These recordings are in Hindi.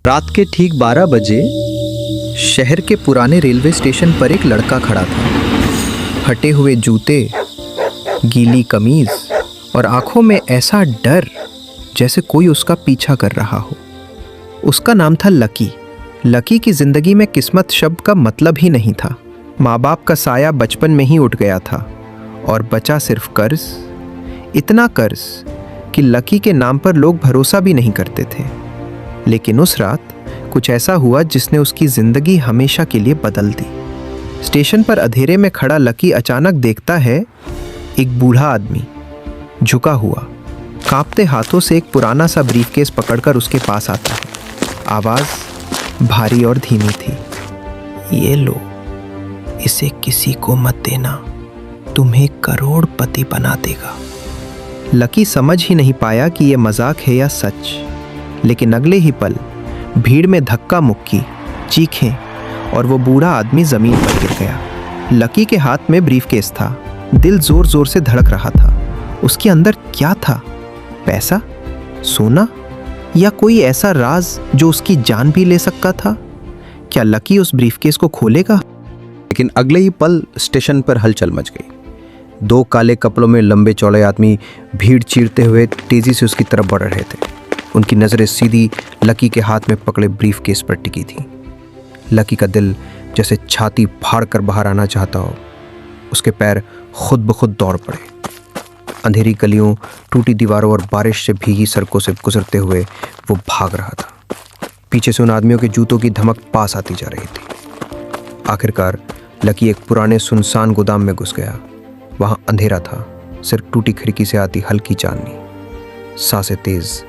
रात के ठीक 12 बजे शहर के पुराने रेलवे स्टेशन पर एक लड़का खड़ा था। फटे हुए जूते, गीली कमीज और आंखों में ऐसा डर जैसे कोई उसका पीछा कर रहा हो। उसका नाम था लकी। लकी की जिंदगी में किस्मत शब्द का मतलब ही नहीं था। माँ बाप का साया बचपन में ही उठ गया था और बचा सिर्फ कर्ज। इतना कर्ज कि लकी के नाम पर लोग भरोसा भी नहीं करते थे। लेकिन उस रात कुछ ऐसा हुआ जिसने उसकी जिंदगी हमेशा के लिए बदल दी। स्टेशन पर अंधेरे में खड़ा लकी अचानक देखता है एक बूढ़ा आदमी झुका हुआ, कांपते हाथों से एक पुराना सा ब्रीफकेस पकड़कर उसके पास आता है। आवाज भारी और धीमी थी। ये लो, इसे किसी को मत देना, तुम्हें करोड़पति बना देगा। लकी समझ ही नहीं पाया कि यह मजाक है या सच, लेकिन अगले ही पल भीड़ में धक्का मुक्की, चीखें और वो बूढ़ा आदमी जमीन पर गिर गया। लकी के हाथ में ब्रीफकेस था। दिल जोर जोर से धड़क रहा था। उसके अंदर क्या था? पैसा, सोना या कोई ऐसा राज जो उसकी जान भी ले सकता था? क्या लकी उस ब्रीफकेस को खोलेगा? लेकिन अगले ही पल स्टेशन पर हलचल मच गई। 2 काले कपड़ों में लंबे चौड़े आदमी भीड़ चीरते हुए तेजी से उसकी तरफ बढ़ रहे थे। उनकी नजरें सीधी लकी के हाथ में पकड़े ब्रीफकेस पर टिकी थी। लकी का दिल जैसे छाती फाड़ कर बाहर आना चाहता हो। उसके पैर खुद ब खुद दौड़ पड़े। अंधेरी गलियों, टूटी दीवारों और बारिश से भीगी सड़कों से गुजरते हुए वो भाग रहा था। पीछे से उन आदमियों के जूतों की धमक पास आती जा रही थी। आखिरकार लकी एक पुराने सुनसान गोदाम में घुस गया। वहां अंधेरा था, सिर्फ टूटी खिड़की से आती हल्की चांदनी। सांसें तेज,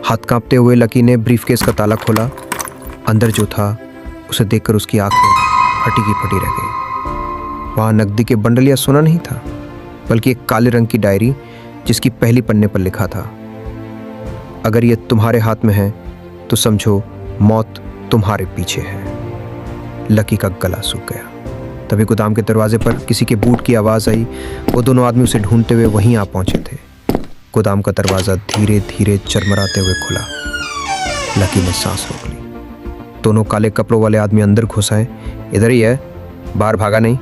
हाथ कांपते हुए लकी ने ब्रीफकेस का ताला खोला। अंदर जो था उसे देखकर उसकी आंखें फटी की फटी रह गई। वहां नकदी के बंडल या सोना नहीं था, बल्कि एक काले रंग की डायरी जिसकी पहली पन्ने पर लिखा था, अगर ये तुम्हारे हाथ में है तो समझो मौत तुम्हारे पीछे है। लकी का गला सूख गया। तभी गोदाम के दरवाजे पर किसी के बूट की आवाज आई। वो दोनों आदमी उसे ढूंढते हुए वहीं आ पहुंचे थे। गोदाम का दरवाजा धीरे धीरे चरमराते हुए खुला। लकी ने सांस रोक ली। दोनों काले कपड़ों वाले आदमी अंदर घुस आए। इधर ही है, बाहर भागा नहीं,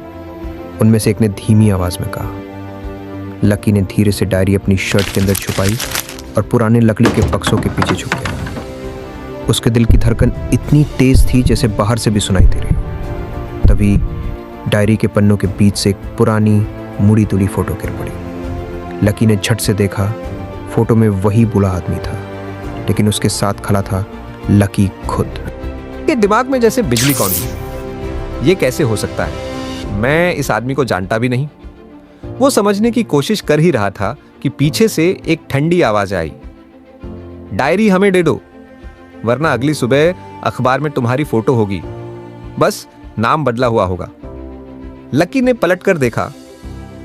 उनमें से एक ने धीमी आवाज में कहा। लकी ने धीरे से डायरी अपनी शर्ट के अंदर छुपाई और पुराने लकड़ी के बक्सों के पीछे छुप गया। उसके दिल की धड़कन इतनी तेज थी जैसे बाहर से भी सुनाई दे रही। तभी डायरी के पन्नों के बीच से एक पुरानी मुड़ी तुड़ी फोटो गिर पड़ी। लकी ने झट से देखा। फोटो में वही बूढ़ा आदमी था, लेकिन उसके साथ खड़ा था लकी खुद। के दिमाग में जैसे बिजली कौन दी। ये कैसे हो सकता है? मैं इस आदमी को जानता भी नहीं। वो समझने की कोशिश कर ही रहा था कि पीछे से एक ठंडी आवाज आई, डायरी हमें दे दो, वरना अगली सुबह अखबार में तुम्हारी फोटो होगी, बस नाम बदला हुआ होगा। लकी ने पलट कर देखा।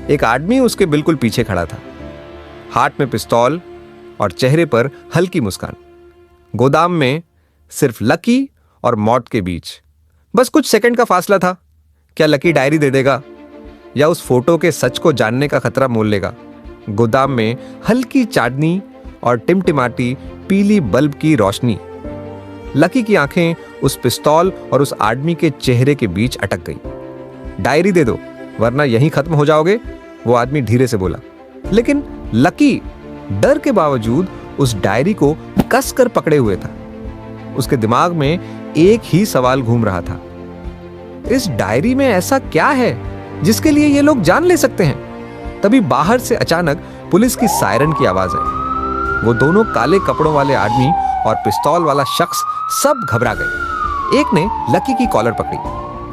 एक आदमी उसके बिल्कुल पीछे खड़ा था, हाथ में पिस्तौल और चेहरे पर हल्की मुस्कान। गोदाम में सिर्फ लकी और मौत के बीच बस कुछ सेकंड का फासला था। क्या लकी डायरी दे देगा या उस फोटो के सच को जानने का खतरा मोल लेगा? गोदाम में हल्की चांदनी और टिमटिमाती पीली बल्ब की रोशनी। लकी की आंखें उस पिस्तौल और उस आदमी के चेहरे के बीच अटक गई। डायरी दे दो, वरना यहीं खत्म हो जाओगे, वो आदमी धीरे से बोला। लेकिन लकी डर के बावजूद उस डायरी को कसकर पकड़े हुए था। उसके दिमाग में एक ही सवाल घूम रहा था, इस डायरी में ऐसा क्या है जिसके लिए ये लोग जान ले सकते हैं? तभी बाहर से अचानक पुलिस की सायरन की आवाज आई। वो दोनों काले कपड़ों वाले आदमी और पिस्तौल वाला शख्स सब घबरा गए। एक ने लकी की कॉलर पकड़ी,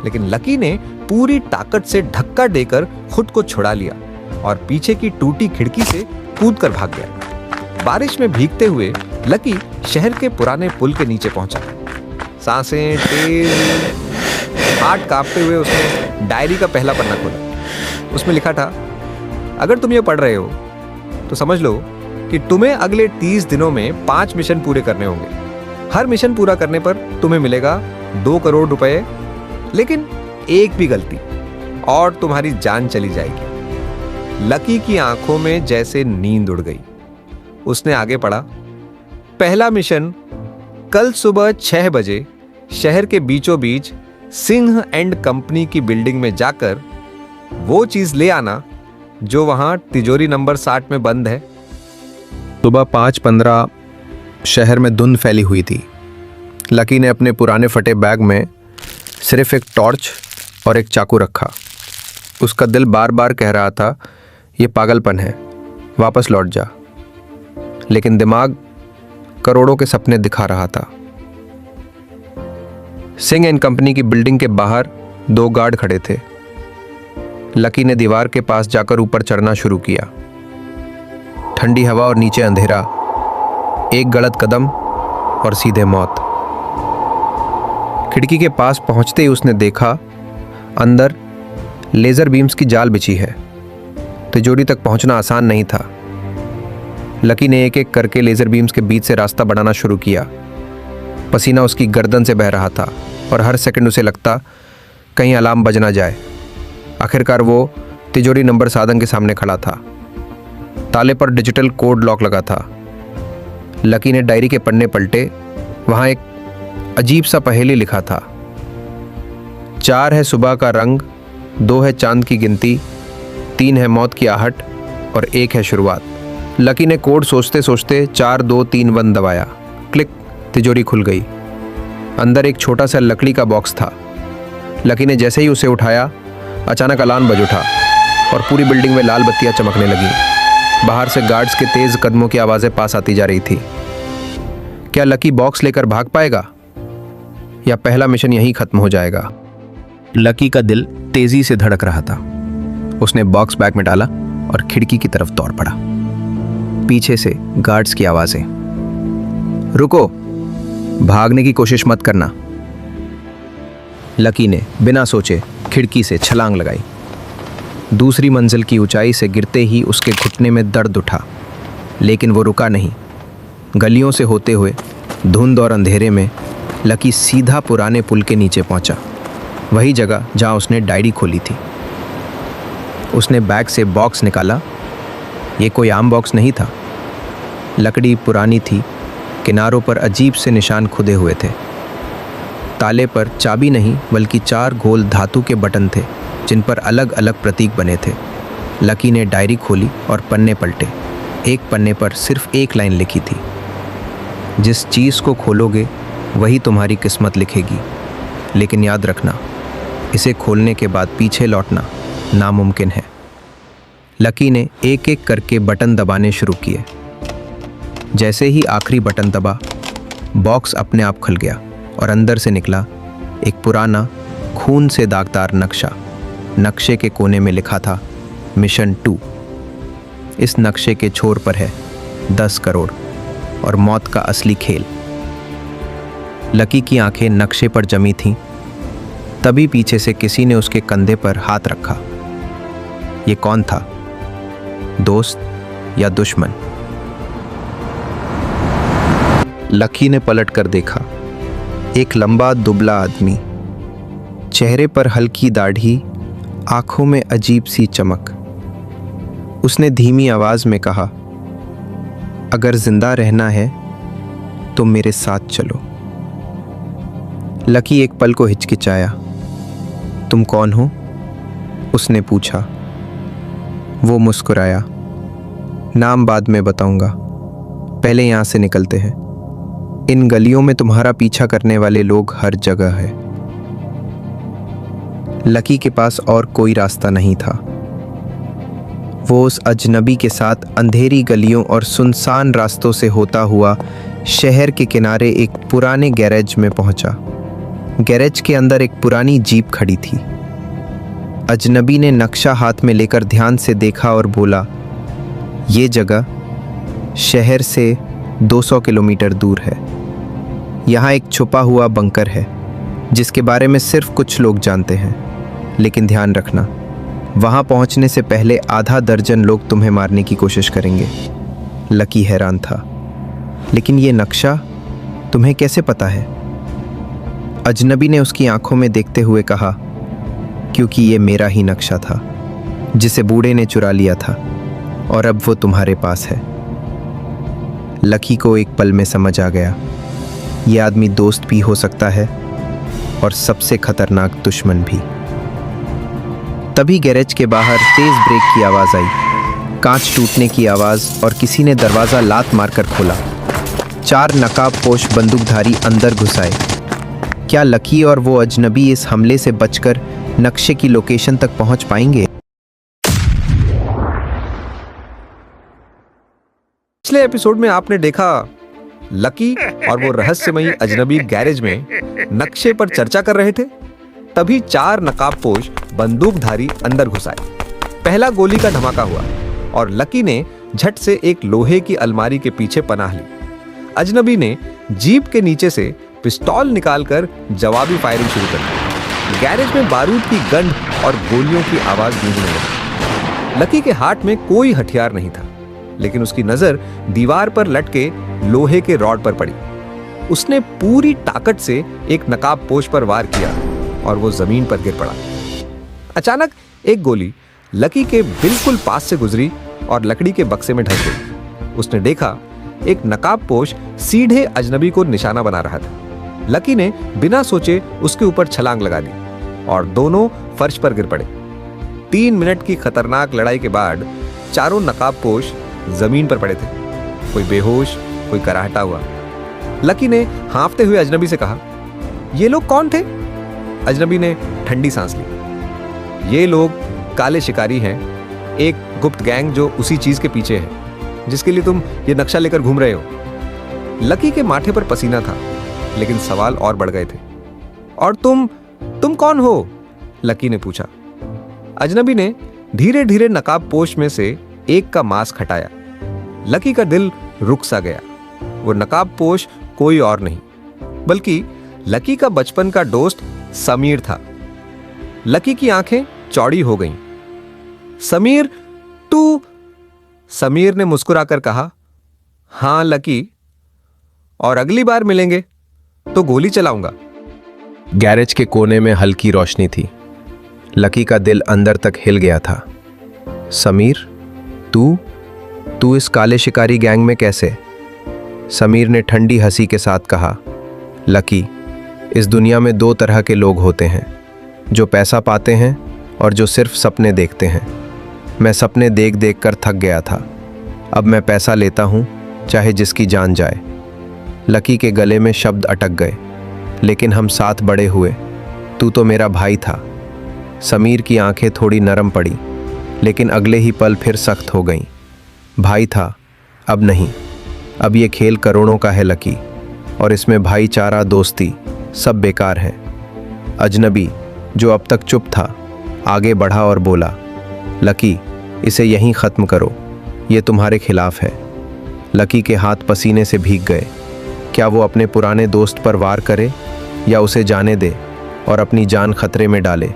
लेकिन लकी ने पूरी ताकत से धक्का देकर खुद को छुड़ा लिया और पीछे की टूटी खिड़की से कूदकर भाग गया। बारिश में भीगते हुए लकी शहर के पुराने पुल के नीचे पहुंचा। सांसें तेज, हाथ कांपते हुए उसने डायरी का पहला पन्ना खोला। उसमें लिखा था, अगर तुम ये पढ़ रहे हो तो समझ लो कि तुम्हें अगले 30 दिनों में 5 मिशन पूरे करने होंगे। हर मिशन पूरा करने पर तुम्हें मिलेगा 2 करोड़ रुपए, लेकिन एक भी गलती और तुम्हारी जान चली जाएगी। लकी की आंखों में जैसे नींद उड़ गई। उसने आगे पढ़ा, पहला मिशन, कल सुबह 6 बजे शहर के बीचों बीच सिंह एंड कंपनी की बिल्डिंग में जाकर वो चीज ले आना जो वहां तिजोरी नंबर 60 में बंद है। सुबह 5:15 शहर में धुंध फैली हुई थी। लकी ने अपने पुराने फटे बैग में सिर्फ एक टॉर्च और एक चाकू रखा। उसका दिल बार बार कह रहा था, ये पागलपन है, वापस लौट जा। लेकिन दिमाग करोड़ों के सपने दिखा रहा था। सिंह एंड कंपनी की बिल्डिंग के बाहर 2 गार्ड खड़े थे। लकी ने दीवार के पास जाकर ऊपर चढ़ना शुरू किया। ठंडी हवा और नीचे अंधेरा, एक गलत कदम और सीधे मौत। खिड़की के पास पहुंचते ही उसने देखा अंदर लेजर बीम्स की जाल बिछी है। तिजोरी तक पहुंचना आसान नहीं था। लकी ने एक एक करके लेजर बीम्स के बीच से रास्ता बनाना शुरू किया। पसीना उसकी गर्दन से बह रहा था और हर सेकंड उसे लगता कहीं अलार्म बज ना जाए। आखिरकार वो तिजोरी नंबर 7 के सामने खड़ा था। ताले पर डिजिटल कोड लॉक लगा था। लकी ने डायरी के पन्ने पलटे। वहां एक अजीब सा पहेली लिखा था। 4 है सुबह का रंग, 2 है चांद की गिनती, 3 है मौत की आहट और 1 है शुरुआत। लकी ने कोड सोचते सोचते 4 2 3 1 दबाया। क्लिक, तिजोरी खुल गई। अंदर एक छोटा सा लकड़ी का बॉक्स था। लकी ने जैसे ही उसे उठाया, अचानक अलार्म बज उठा और पूरी बिल्डिंग में लाल बत्तियां चमकने लगीं। बाहर से गार्ड्स के तेज कदमों की आवाजें पास आती जा रही थी। क्या लकी बॉक्स लेकर भाग पाएगा या पहला मिशन यहीं खत्म हो जाएगा? लकी का दिल तेजी से धड़क रहा था। उसने बॉक्स बैग में डाला और खिड़की की तरफ दौड़ पड़ा। पीछे से गार्ड्स की आवाजें, रुको, भागने की कोशिश मत करना। लकी ने बिना सोचे खिड़की से छलांग लगाई। दूसरी मंजिल की ऊंचाई से गिरते ही उसके घुटने में दर्द उठा, लेकिन वो रुका नहीं। गलियों से होते हुए धुंध और अंधेरे में लकी सीधा पुराने पुल के नीचे पहुंचा, वही जगह जहां उसने डायरी खोली थी। उसने बैग से बॉक्स निकाला। ये कोई आम बॉक्स नहीं था। लकड़ी पुरानी थी, किनारों पर अजीब से निशान खुदे हुए थे। ताले पर चाबी नहीं बल्कि 4 गोल धातु के बटन थे जिन पर अलग अलग प्रतीक बने थे। लकी ने डायरी खोली और पन्ने पलटे। एक पन्ने पर सिर्फ एक लाइन लिखी थी, जिस चीज़ को खोलोगे वही तुम्हारी किस्मत लिखेगी, लेकिन याद रखना, इसे खोलने के बाद पीछे लौटना नामुमकिन है। लकी ने एक एक करके बटन दबाने शुरू किए। जैसे ही आखिरी बटन दबा, बॉक्स अपने आप खुल गया और अंदर से निकला एक पुराना खून से दागदार नक्शा। नक्शे के कोने में लिखा था मिशन 2। इस नक्शे के छोर पर है 10 करोड़ और मौत का असली खेल। लकी की आंखें नक्शे पर जमी थीं। तभी पीछे से किसी ने उसके कंधे पर हाथ रखा। ये कौन था, दोस्त या दुश्मन? लकी ने पलट कर देखा। एक लंबा दुबला आदमी, चेहरे पर हल्की दाढ़ी, आंखों में अजीब सी चमक। उसने धीमी आवाज में कहा, अगर जिंदा रहना है तो मेरे साथ चलो। लकी एक पल को हिचकिचाया। तुम कौन हो? उसने पूछा। वो मुस्कुराया। नाम बाद में बताऊंगा, पहले यहां से निकलते हैं। इन गलियों में तुम्हारा पीछा करने वाले लोग हर जगह है। लकी के पास और कोई रास्ता नहीं था। वो उस अजनबी के साथ अंधेरी गलियों और सुनसान रास्तों से होता हुआ शहर के किनारे एक पुराने गैरेज में पहुंचा। गैरेज के अंदर एक पुरानी जीप खड़ी थी। अजनबी ने नक्शा हाथ में लेकर ध्यान से देखा और बोला, ये जगह शहर से 200 किलोमीटर दूर है। यहाँ एक छुपा हुआ बंकर है जिसके बारे में सिर्फ कुछ लोग जानते हैं, लेकिन ध्यान रखना, वहाँ पहुँचने से पहले आधा दर्जन लोग तुम्हें मारने की कोशिश करेंगे। लकी हैरान था, लेकिन ये नक्शा तुम्हें कैसे पता है? अजनबी ने उसकी आंखों में देखते हुए कहा, क्योंकि ये मेरा ही नक्शा था जिसे बूढ़े ने चुरा लिया था और अब वो तुम्हारे पास है। लकी को एक पल में समझ आ गया, ये आदमी दोस्त भी हो सकता है और सबसे खतरनाक दुश्मन भी। तभी गैरेज के बाहर तेज ब्रेक की आवाज़ आई, कांच टूटने की आवाज़ और किसी ने दरवाज़ा लात मारकर खोला। 4 नकाबपोश बंदूकधारी अंदर घुस आए। क्या लकी और वो अजनबी इस हमले से बचकर नक्शे की लोकेशन तक पहुंच पाएंगे? पिछले एपिसोड में आपने देखा लकी और वो रहस्यमयी अजनबी गैरेज में नक्शे पर चर्चा कर रहे थे। तभी 4 नकाबपोश बंदूकधारी अंदर घुस आए। पहला गोली का धमाका हुआ और लकी ने झट से एक लोहे की अलमारी के पीछे पनाह ली। अजनबी ने जीप के नीचे से पिस्तौल निकालकर जवाबी फायरिंग शुरू कर दी। गैरेज में बारूद की गंध और गोलियों की आवाज गूंजने लगी। लकी के हाथ में कोई हथियार नहीं था, लेकिन उसकी नजर दीवार पर लटके लोहे के रॉड पर पड़ी। उसने पूरी ताकत से एक नकाबपोश पर वार किया और वो जमीन पर गिर पड़ा। अचानक एक गोली लकी के बिल्कुल पास से गुजरी और लकड़ी के बक्से में ढस गई। उसने देखा एक नकाबपोश सीधे अजनबी को निशाना बना रहा था। लकी ने बिना सोचे उसके ऊपर छलांग लगा दी और दोनों फर्श पर गिर पड़े। 3 मिनट की खतरनाक लड़ाई के बाद चारों नकाबपोश जमीन पर पड़े थे, कोई बेहोश, कोई कराहता हुआ। लकी ने हांफते हुए अजनबी से कहा, ये लोग कौन थे? अजनबी ने ठंडी सांस ली। ये लोग काले शिकारी हैं, एक गुप्त गैंग जो उसी चीज के पीछे है जिसके लिए तुम ये नक्शा लेकर घूम रहे हो। लकी के माथे पर पसीना था, लेकिन सवाल और बढ़ गए थे। और तुम कौन हो? लकी ने पूछा। अजनबी ने धीरे धीरे नकाबपोश में से एक का मास्क हटाया। लकी का दिल रुक सा गया। वो नकाबपोश कोई और नहीं बल्कि लकी का बचपन का दोस्त समीर था। लकी की आंखें चौड़ी हो गईं। समीर, तू? समीर ने मुस्कुराकर कहा, हां लकी, और अगली बार मिलेंगे तो गोली चलाऊंगा। गैरेज के कोने में हल्की रोशनी थी। लकी का दिल अंदर तक हिल गया था। समीर, तू इस काले शिकारी गैंग में कैसे? समीर ने ठंडी हंसी के साथ कहा, लकी, इस दुनिया में 2 तरह के लोग होते हैं, जो पैसा पाते हैं और जो सिर्फ सपने देखते हैं। मैं सपने देख देख कर थक गया था। अब मैं पैसा लेता हूँ, चाहे जिसकी जान जाए। लकी के गले में शब्द अटक गए। लेकिन हम साथ बड़े हुए। तू तो मेरा भाई था। समीर की आंखें थोड़ी नरम पड़ी, लेकिन अगले ही पल फिर सख्त हो गईं। भाई था, अब नहीं। अब ये खेल करोड़ों का है लकी, और इसमें भाईचारा, दोस्ती सब बेकार है। अजनबी, जो अब तक चुप था, आगे बढ़ा और बोला, लकी, इसे यहीं ख़त्म करो, ये तुम्हारे खिलाफ है। लकी के हाथ पसीने से भीग गए। क्या वो अपने पुराने दोस्त पर वार करे या उसे जाने दे और अपनी जान खतरे में डाले?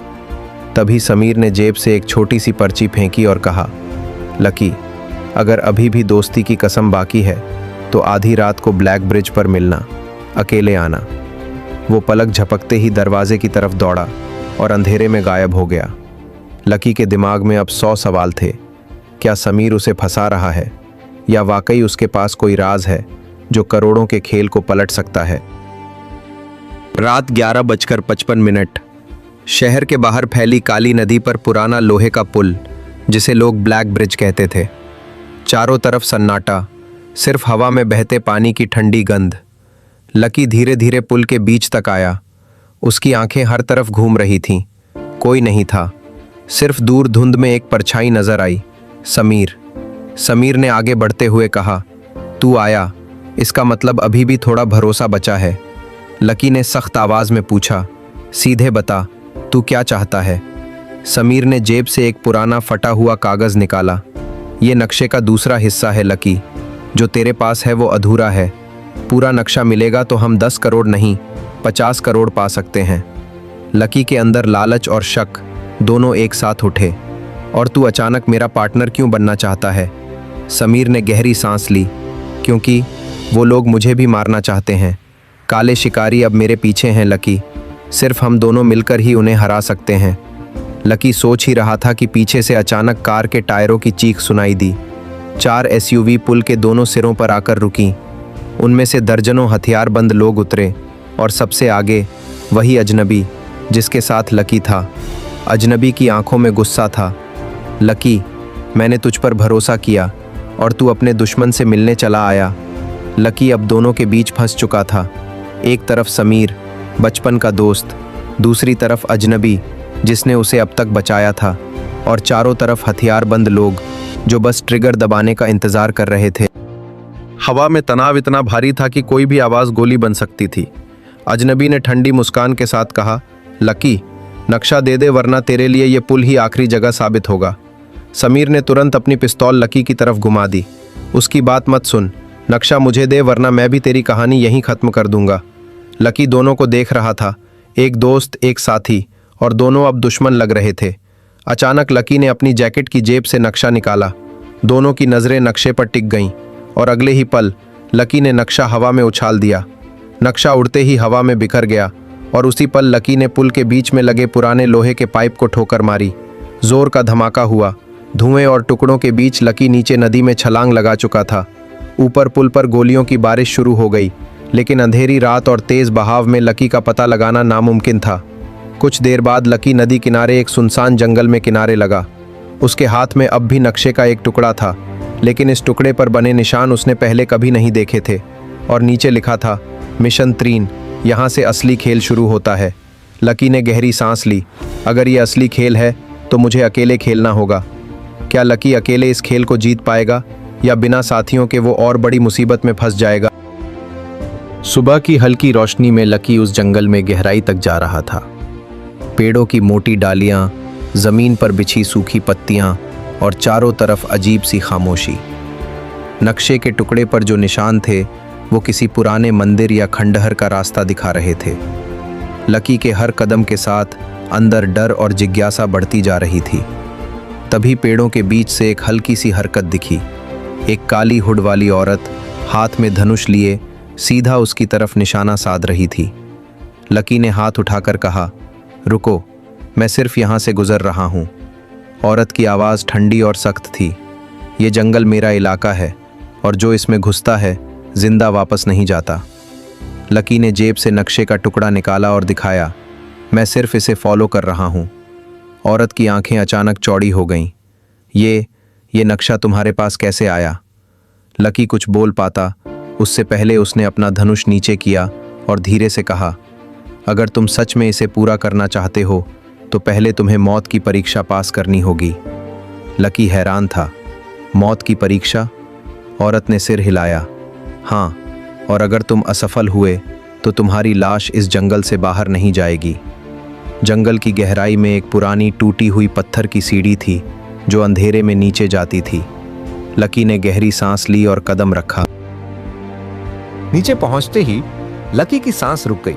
तभी समीर ने जेब से एक छोटी सी पर्ची फेंकी और कहा, लकी, अगर अभी भी दोस्ती की कसम बाकी है तो आधी रात को ब्लैक ब्रिज पर मिलना, अकेले आना। वो पलक झपकते ही दरवाजे की तरफ दौड़ा और अंधेरे में गायब हो गया। लकी के दिमाग में अब 100 सवाल थे। क्या समीर उसे फंसा रहा है या वाकई उसके पास कोई राज है जो करोड़ों के खेल को पलट सकता है? रात 11:55। शहर के बाहर फैली काली नदी पर पुराना लोहे का पुल, जिसे लोग ब्लैक ब्रिज कहते थे। चारों तरफ सन्नाटा, सिर्फ हवा में बहते पानी की ठंडी गंध। लकी धीरे धीरे पुल के बीच तक आया। उसकी आंखें हर तरफ घूम रही थीं। कोई नहीं था, सिर्फ दूर धुंध में एक परछाई नजर आई। समीर। समीर ने आगे बढ़ते हुए कहा, तू आया, इसका मतलब अभी भी थोड़ा भरोसा बचा है। लकी ने सख्त आवाज में पूछा, सीधे बता, तू क्या चाहता है? समीर ने जेब से एक पुराना फटा हुआ कागज निकाला। ये नक्शे का दूसरा हिस्सा है लकी। जो तेरे पास है वो अधूरा है। पूरा नक्शा मिलेगा तो हम 10 करोड़ नहीं 50 करोड़ पा सकते हैं। लकी के अंदर लालच और शक दोनों एक साथ उठे। और तू अचानक मेरा पार्टनर क्यों बनना चाहता है? समीर ने गहरी सांस ली। क्योंकि वो लोग मुझे भी मारना चाहते हैं। काले शिकारी अब मेरे पीछे हैं लकी। सिर्फ हम दोनों मिलकर ही उन्हें हरा सकते हैं। लकी सोच ही रहा था कि पीछे से अचानक कार के टायरों की चीख सुनाई दी। 4 SUV पुल के दोनों सिरों पर आकर रुकीं। उनमें से दर्जनों हथियारबंद लोग उतरे और सबसे आगे वही अजनबी जिसके साथ लकी था। अजनबी की आंखों में गुस्सा था। लकी, मैंने तुझ पर भरोसा किया और तू अपने दुश्मन से मिलने चला आया। लकी अब दोनों के बीच फंस चुका था। एक तरफ समीर, बचपन का दोस्त, दूसरी तरफ अजनबी जिसने उसे अब तक बचाया था, और चारों तरफ हथियारबंद लोग जो बस ट्रिगर दबाने का इंतजार कर रहे थे। हवा में तनाव इतना भारी था कि कोई भी आवाज़ गोली बन सकती थी। अजनबी ने ठंडी मुस्कान के साथ कहा, लकी, नक्शा दे दे वरना तेरे लिए ये पुल ही आखिरी जगह साबित होगा। समीर ने तुरंत अपनी पिस्तौल लकी की तरफ घुमा दी। उसकी बात मत सुन, नक्शा मुझे दे वरना मैं भी तेरी कहानी यहीं ख़त्म कर दूंगा। लकी दोनों को देख रहा था, एक दोस्त एक साथी, और दोनों अब दुश्मन लग रहे थे। अचानक लकी ने अपनी जैकेट की जेब से नक्शा निकाला। दोनों की नज़रें नक्शे पर टिक गईं और अगले ही पल लकी ने नक्शा हवा में उछाल दिया। नक्शा उड़ते ही हवा में बिखर गया और उसी पल लकी ने पुल के बीच में लगे पुराने लोहे के पाइप को ठोकर मारी। जोर का धमाका हुआ। धुएं और टुकड़ों के बीच लकी नीचे नदी में छलांग लगा चुका था। ऊपर पुल पर गोलियों की बारिश शुरू हो गई, लेकिन अंधेरी रात और तेज बहाव में लकी का पता लगाना नामुमकिन था। कुछ देर बाद लकी नदी किनारे एक सुनसान जंगल में किनारे लगा। उसके हाथ में अब भी नक्शे का एक टुकड़ा था, लेकिन इस टुकड़े पर बने निशान उसने पहले कभी नहीं देखे थे, और नीचे लिखा था, मिशन 3, यहाँ से असली खेल शुरू होता है। लकी ने गहरी सांस ली। अगर ये असली खेल है तो मुझे अकेले खेलना होगा। क्या लकी अकेले इस खेल को जीत पाएगा या बिना साथियों के वो और बड़ी मुसीबत में फंस जाएगा? सुबह की हल्की रोशनी में लकी उस जंगल में गहराई तक जा रहा था। पेड़ों की मोटी डालियां, जमीन पर बिछी सूखी पत्तियां और चारों तरफ अजीब सी खामोशी। नक्शे के टुकड़े पर जो निशान थे वो किसी पुराने मंदिर या खंडहर का रास्ता दिखा रहे थे। लकी के हर कदम के साथ अंदर डर और जिज्ञासा बढ़ती जा रही थी। तभी पेड़ों के बीच से एक हल्की सी हरकत दिखी। एक काली हुड वाली औरत हाथ में धनुष लिए सीधा उसकी तरफ निशाना साध रही थी। लकी ने हाथ उठाकर कहा, रुको, मैं सिर्फ यहाँ से गुजर रहा हूँ। औरत की आवाज़ ठंडी और सख्त थी। ये जंगल मेरा इलाका है और जो इसमें घुसता है जिंदा वापस नहीं जाता। लकी ने जेब से नक्शे का टुकड़ा निकाला और दिखाया, मैं सिर्फ इसे फॉलो कर रहा हूँ। औरत की आंखें अचानक चौड़ी हो गईं। ये नक्शा तुम्हारे पास कैसे आया? लकी कुछ बोल पाता उससे पहले उसने अपना धनुष नीचे किया और धीरे से कहा, अगर तुम सच में इसे पूरा करना चाहते हो तो पहले तुम्हें मौत की परीक्षा पास करनी होगी। लकी हैरान था। मौत की परीक्षा? औरत ने सिर हिलाया। हाँ, और अगर तुम असफल हुए तो तुम्हारी लाश इस जंगल से बाहर नहीं जाएगी। जंगल की गहराई में एक पुरानी टूटी हुई पत्थर की सीढ़ी थी जो अंधेरे में नीचे जाती थी। लकी ने गहरी सांस ली और कदम रखा। नीचे पहुंचते ही लकी की सांस रुक गई।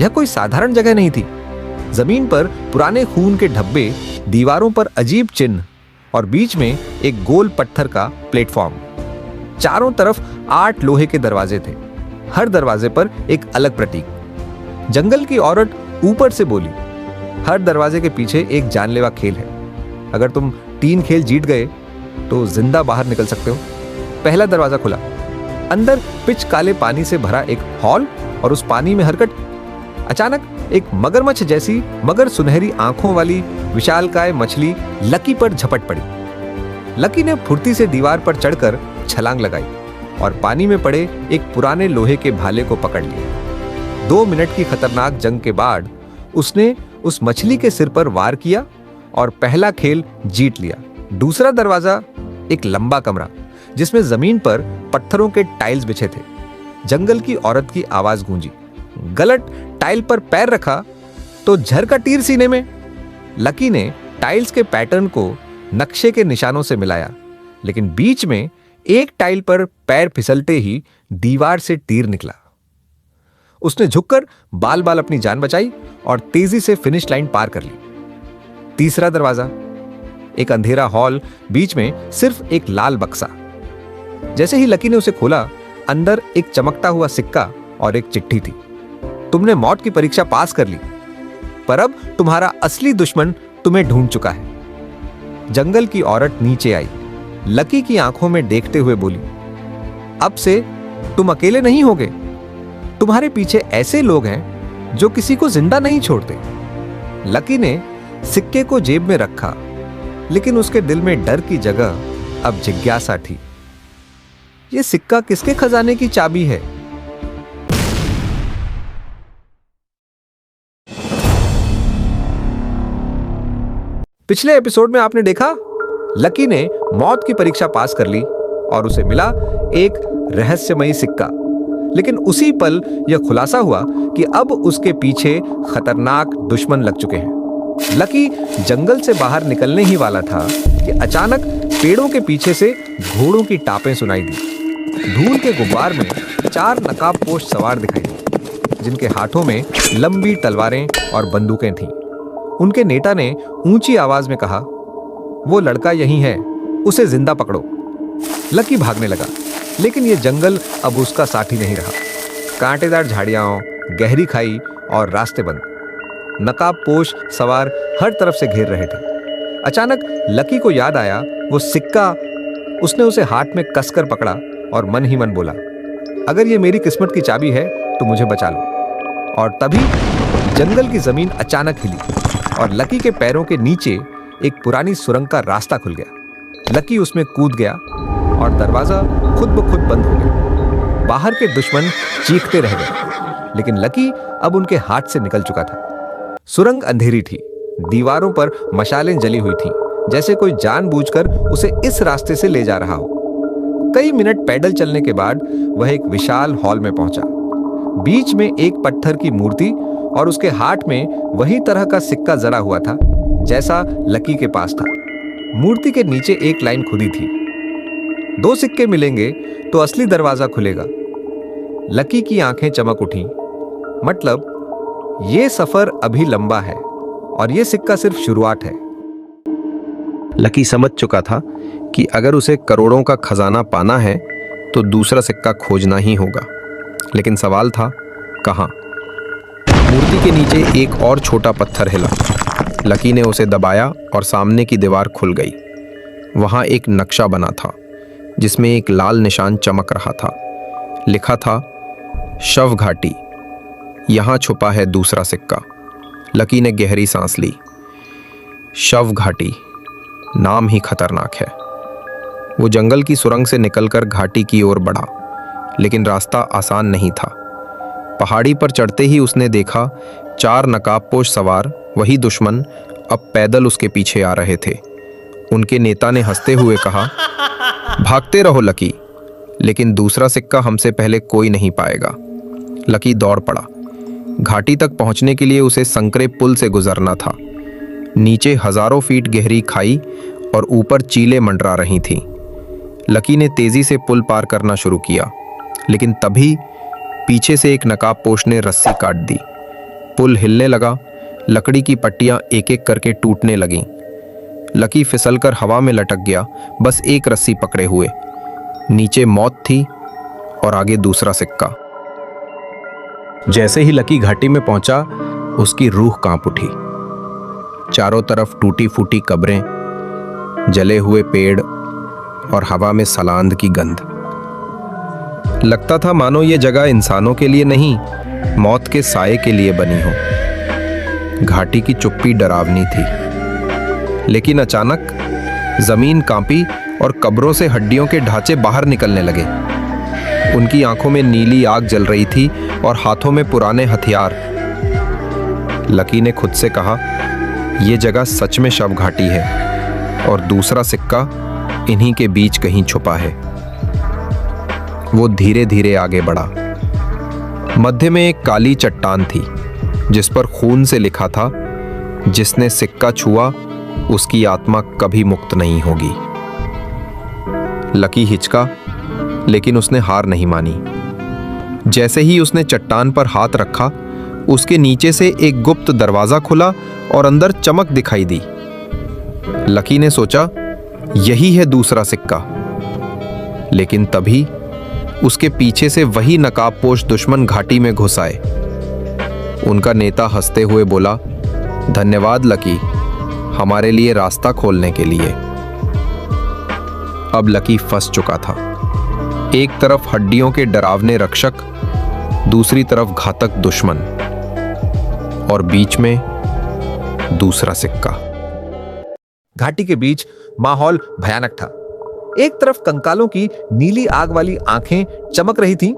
यह कोई साधारण जगह नहीं थी। जमीन पर पुराने खून के धब्बे, दीवारों पर अजीब चिन्ह और बीच में एक गोल पत्थर का प्लेटफॉर्म। चारों तरफ 8 लोहे के दरवाजे थे, हर दरवाजे पर एक अलग प्रतीक। जंगल की औरत ऊपर से बोली, हर दरवाजे के पीछे एक जानलेवा खेल है। अगर तुम 3 खेल जीत गए तो जिंदा बाहर निकल सकते हो। पहला दरवाजा खुला। अंदर पिच काले पानी से भरा एक हॉल और उस पानी में हरकत। अचानक एक मगरमच्छ जैसी मगर सुनहरी आंखों वाली विशालकाय मछली लकी पर झपट पड़ी। लकी ने फुर्ती से दीवार पर चढ़कर छलांग लगाई और पानी में पड़े एक पुराने लोहे के भाले को पकड़ लिया। 2 मिनट की खतरनाक जंग के बाद उसने उस मछली के सिर पर वार किया और पहला खेल जीत लिया। दूसरा दरवाजा एक लंबा कमरा जिसमें जमीन पर पत्थरों के टाइल्स बिछे थे। जंगल की औरत की आवाज गूंजी, गलत टाइल पर पैर रखा तो झर का तीर सीने में। लकी ने टाइल्स के पैटर्न को नक्शे के निशानों से मिलाया, लेकिन बीच में एक टाइल पर पैर फिसलते ही दीवार से तीर निकला। उसने झुककर बाल बाल अपनी जान बचाई और तेजी से फिनिश लाइन पार कर ली। तीसरा दरवाजा एक अंधेरा हॉल, बीच में सिर्फ एक लाल बक्सा। जैसे ही लकी ने उसे खोला, अंदर एक चमकता हुआ सिक्का और एक चिट्ठी थी। तुमने मौत की परीक्षा पास कर ली, पर अब तुम्हारा असली दुश्मन तुम्हें ढूंढ चुका है। जंगल की औरत नीचे आई, लकी की आंखों में देखते हुए बोली, अब से तुम अकेले नहीं होगे, तुम्हारे पीछे ऐसे लोग हैं जो किसी को जिंदा नहीं छोड़ते। लकी ने सिक्के को जेब में रखा, लेकिन उसके दिल में डर की जगह अब जिज्ञासा थी। यह सिक्का किसके खजाने की चाबी है? पिछले एपिसोड में आपने देखा, लकी ने मौत की परीक्षा पास कर ली और उसे मिला एक रहस्यमयी सिक्का। लेकिन उसी पल यह खुलासा हुआ कि अब उसके पीछे खतरनाक दुश्मन लग चुके हैं। लकी जंगल से बाहर निकलने ही वाला था कि अचानक पेड़ों के पीछे से घोड़ों की टापें सुनाई दी। धूल के गुब्बार में 4 नकाबपोश सवार दिखाई दिए, जिनके हाथों में लंबी तलवारें और बंदूकें थीं। उनके नेता ने ऊंची आवाज में कहा, वो लड़का यहीं है, उसे जिंदा पकड़ो। लकी भागने लगा, लेकिन यह जंगल अब उसका साथी नहीं रहा। कांटेदार झाड़ियां, गहरी खाई और रास्ते बंद। नकाबपोश सवार हर तरफ से घेर रहे थे। अचानक लकी को याद आया वो सिक्का। उसने उसे हाथ में कसकर पकड़ा और मन ही मन बोला, अगर ये मेरी किस्मत की चाबी है तो मुझे बचा लो। और तभी जंगल की जमीन अचानक हिली और लकी के पैरों के नीचे एक पुरानी सुरंग का रास्ता खुल गया। लकी उसमें कूद गया और दरवाजा खुद ब खुद बंद हो गया। बाहर के दुश्मन चीखते रह गए, लेकिन लकी अब उनके हाथ से निकल चुका था। सुरंग अंधेरी थी, दीवारों पर मशालें जली हुई थीं, जैसे कोई जानबूझकर उसे इस रास्ते से ले जा रहा हो। कई मिनट पैदल चलने के बाद वह एक विशाल हॉल में पहुंचा। बीच में एक पत्थर की मूर्ति और उसके हाथ में वही तरह का सिक्का जड़ा हुआ था जैसा लकी के पास था। मूर्ति के नीचे एक लाइन खुदी थी, 2 सिक्के मिलेंगे तो असली दरवाजा खुलेगा। लकी की आंखें चमक उठी। मतलब ये सफर अभी लंबा है और ये सिक्का सिर्फ शुरुआत है। लकी समझ चुका था कि अगर उसे करोड़ों का खजाना पाना है तो दूसरा सिक्का खोजना ही होगा। लेकिन सवाल था, कहाँ? मूर्ति के नीचे एक और छोटा पत्थर हिला। लकी ने उसे दबाया और सामने की दीवार खुल गई। वहाँ एक नक्शा बना था जिसमें एक लाल निशान चमक रहा था। लिखा था, शव घाटी, यहाँ छुपा है दूसरा सिक्का। लकी ने गहरी सांस ली। शव घाटी, नाम ही खतरनाक है। वो जंगल की सुरंग से निकलकर घाटी की ओर बढ़ा, लेकिन रास्ता आसान नहीं था। पहाड़ी पर चढ़ते ही उसने देखा 4 नकाबपोश सवार, वही दुश्मन, अब पैदल उसके पीछे आ रहे थे। उनके नेता ने हंसते हुए कहा, भागते रहो लकी, लेकिन दूसरा सिक्का हमसे पहले कोई नहीं पाएगा। लकी दौड़ पड़ा। घाटी तक पहुंचने के लिए उसे संकरे पुल से गुजरना था। नीचे हजारों फीट गहरी खाई और ऊपर चीलें मंडरा रही थीं। लकी ने तेजी से पुल पार करना शुरू किया, लेकिन तभी पीछे से एक नकाबपोश ने रस्सी काट दी। पुल हिलने लगा, लकड़ी की पट्टियां एक एक करके टूटने लगीं। लकी फिसलकर हवा में लटक गया, बस एक रस्सी पकड़े हुए। नीचे मौत थी और आगे दूसरा सिक्का। जैसे ही लकी घाटी में पहुंचा, उसकी रूह कांप उठी। चारों तरफ टूटी फूटी कब्रें, जले हुए पेड़ और हवा में सलांद की गंध। लगता था मानो ये जगह इंसानों के लिए नहीं, मौत के साये के लिए बनी हो। घाटी की चुप्पी डरावनी थी। लेकिन अचानक जमीन कांपी और कब्रों से हड्डियों के ढांचे बाहर निकलने लगे। उनकी आंखों में नीली आग जल रही थी और हाथों में पुराने हथियार। लकी ने खुद से कहा, यह जगह सच में शव घाटी है और दूसरा सिक्का इन्हीं के बीच कहीं छुपा है। वो धीरे धीरे आगे बढ़ा। मध्य में एक काली चट्टान थी जिस पर खून से लिखा था, जिसने सिक्का छुआ उसकी आत्मा कभी मुक्त नहीं होगी। लकी हिचका, लेकिन उसने हार नहीं मानी। जैसे ही उसने चट्टान पर हाथ रखा, उसके नीचे से एक गुप्त दरवाजा खुला और अंदर चमक दिखाई दी। लकी ने सोचा, यही है दूसरा सिक्का। लेकिन तभी उसके पीछे से वही नकाबपोश दुश्मन घाटी में घुस आए। उनका नेता हंसते हुए बोला, धन्यवाद लकी, हमारे लिए रास्ता खोलने के लिए। अब लकी फंस चुका था। एक तरफ हड्डियों के डरावने रक्षक, दूसरी तरफ घातक दुश्मन, और बीच में दूसरा सिक्का। घाटी के बीच माहौल भयानक था। एक तरफ कंकालों की नीली आग वाली आंखें चमक रही थीं,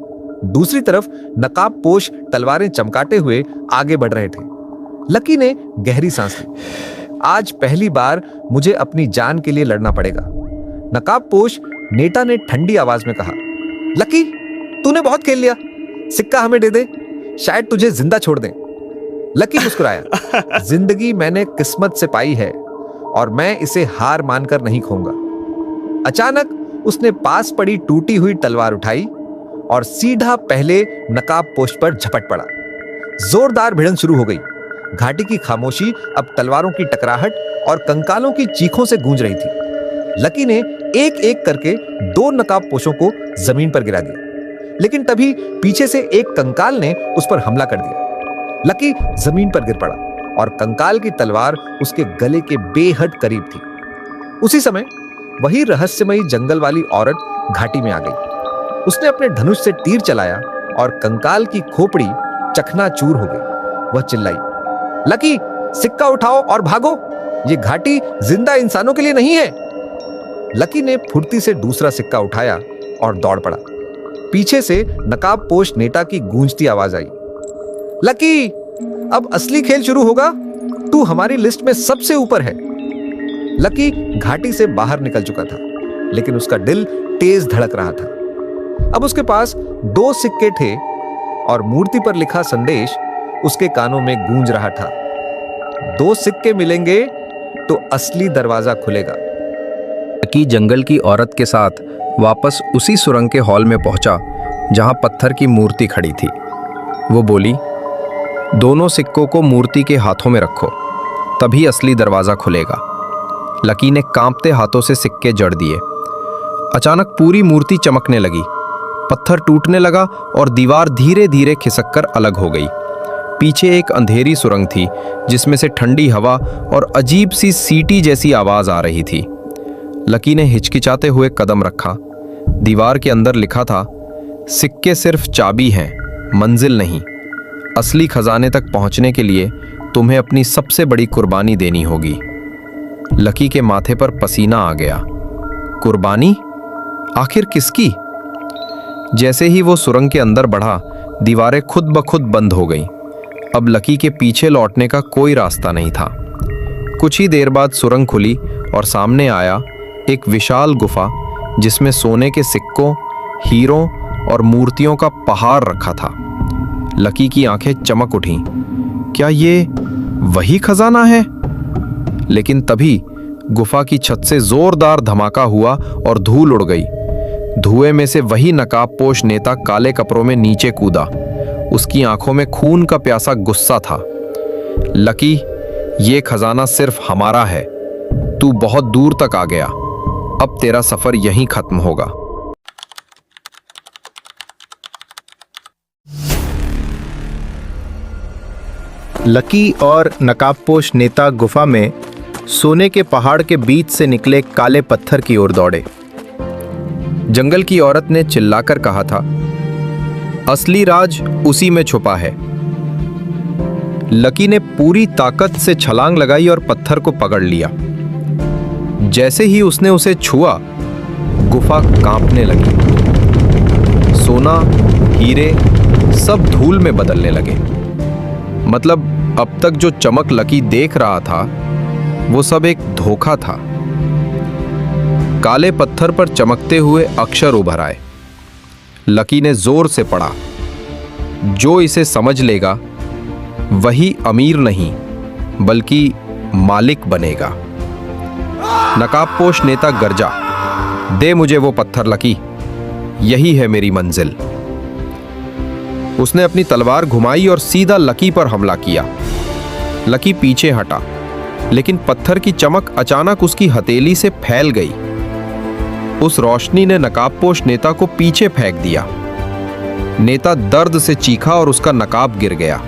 दूसरी तरफ नकाबपोश तलवारें चमकाते हुए आगे बढ़ रहे थे। लकी ने गहरी सांस ली। आज पहली बार मुझे अपनी जान के लिए लड़ना पड़ेगा। नकाबपोश नेता ने ठंडी आवाज में कहा, लकी, तूने बहुत खेल लिया, सिक्का हमें दे दे, शायद तुझे जिंदा छोड़ दें। लकी मुस्कुराया, जिंदगी मैंने किस्मत से पाई है और मैं इसे हार मानकर नहीं खोऊंगा। अचानक उसने पास पड़ी टूटी हुई तलवार उठाई और सीधा पहले नकाबपोश पर झपट पड़ा। जोरदार भिड़न शुरू हो गई। घाटी की खामोशी अब तलवारों की टकराहट और कंकालों की चीखों से गूंज रही थी। लकी ने एक एक करके 2 नकाबपोशों को जमीन पर गिरा दिया, लेकिन तभी पीछे से एक कंकाल ने उस पर हमला कर दिया। लकी जमीन पर गिर पड़ा और कंकाल की तलवार उसके गले के बेहद करीब थी। उसी समय वही रहस्यमयी जंगल वाली औरत घाटी में आ गई। उसने अपने धनुष से तीर चलाया और कंकाल की खोपड़ी चकनाचूर हो गई। वह चिल्लाई, लकी, सिक्का उठाओ और भागो, ये घाटी जिंदा इंसानों के लिए नहीं है। लकी ने फुर्ती से दूसरा सिक्का उठाया और दौड़ पड़ा। पीछे से नकाबपोश नेता की गूंजती आवाज आई, लकी, अब असली खेल शुरू होगा, तू हमारी लिस्ट में सबसे ऊपर है। लकी घाटी से बाहर निकल चुका था, लेकिन उसका दिल तेज धड़क रहा था। अब उसके पास 2 सिक्के थे और मूर्ति पर लिखा संदेश उसके कानों में गूंज रहा था, 2 सिक्के मिलेंगे तो असली दरवाजा खुलेगा। लकी जंगल की औरत के साथ वापस उसी सुरंग के हॉल में पहुंचा जहां पत्थर की मूर्ति खड़ी थी। वो बोली, दोनों सिक्कों को मूर्ति के हाथों में रखो, तभी असली दरवाजा खुलेगा। लकी ने कांपते हाथों से सिक्के जड़ दिए। अचानक पूरी मूर्ति चमकने लगी, पत्थर टूटने लगा और दीवार धीरे धीरे खिसककर अलग हो गई। पीछे एक अंधेरी सुरंग थी जिसमें से ठंडी हवा और अजीब सी सीटी जैसी आवाज आ रही थी। लकी ने हिचकिचाते हुए कदम रखा। दीवार के अंदर लिखा था, सिक्के सिर्फ चाबी हैं, मंजिल नहीं। असली खजाने तक पहुंचने के लिए तुम्हें अपनी सबसे बड़ी कुर्बानी देनी होगी। लकी के माथे पर पसीना आ गया। कुर्बानी? आखिर किसकी? जैसे ही वो सुरंग के अंदर बढ़ा, दीवारें खुद ब खुद बंद हो गईं। अब लकी के पीछे लौटने का कोई रास्ता नहीं था। कुछ ही देर बाद सुरंग खुली और सामने आया एक विशाल गुफा जिसमें सोने के सिक्कों, हीरों और मूर्तियों का पहाड़ रखा था। लकी की आंखें चमक उठीं। क्या ये वही खजाना है? लेकिन तभी गुफा की छत से जोरदार धमाका हुआ और धूल उड़ गई। धुएं में से वही नकाबपोश नेता काले कपड़ों में नीचे कूदा। उसकी आंखों में खून का प्यासा गुस्सा था। लकी, ये खजाना सिर्फ हमारा है। तू बहुत दूर तक आ गया, अब तेरा सफर यहीं खत्म होगा। लकी और नकाबपोश नेता गुफा में सोने के पहाड़ के बीच से निकले काले पत्थर की ओर दौड़े। जंगल की औरत ने चिल्लाकर कहा था, असली राज उसी में छुपा है। लकी ने पूरी ताकत से छलांग लगाई और पत्थर को पकड़ लिया। जैसे ही उसने उसे छुआ, गुफा कांपने लगी। सोना, हीरे सब धूल में बदलने लगे। मतलब अब तक जो चमक लकी देख रहा था वो सब एक धोखा था। काले पत्थर पर चमकते हुए अक्षर उभर आए। लकी ने जोर से पढ़ा, जो इसे समझ लेगा वही अमीर नहीं बल्कि मालिक बनेगा। नकाबपोश नेता गरजा, दे मुझे वो पत्थर लकी, यही है मेरी मंजिल। उसने अपनी तलवार घुमाई और सीधा लकी पर हमला किया। लकी पीछे हटा, लेकिन पत्थर की चमक अचानक उसकी हथेली से फैल गई। उस रोशनी ने नकाबपोश नेता को पीछे फेंक दिया। नेता दर्द से चीखा और उसका नकाब गिर गया।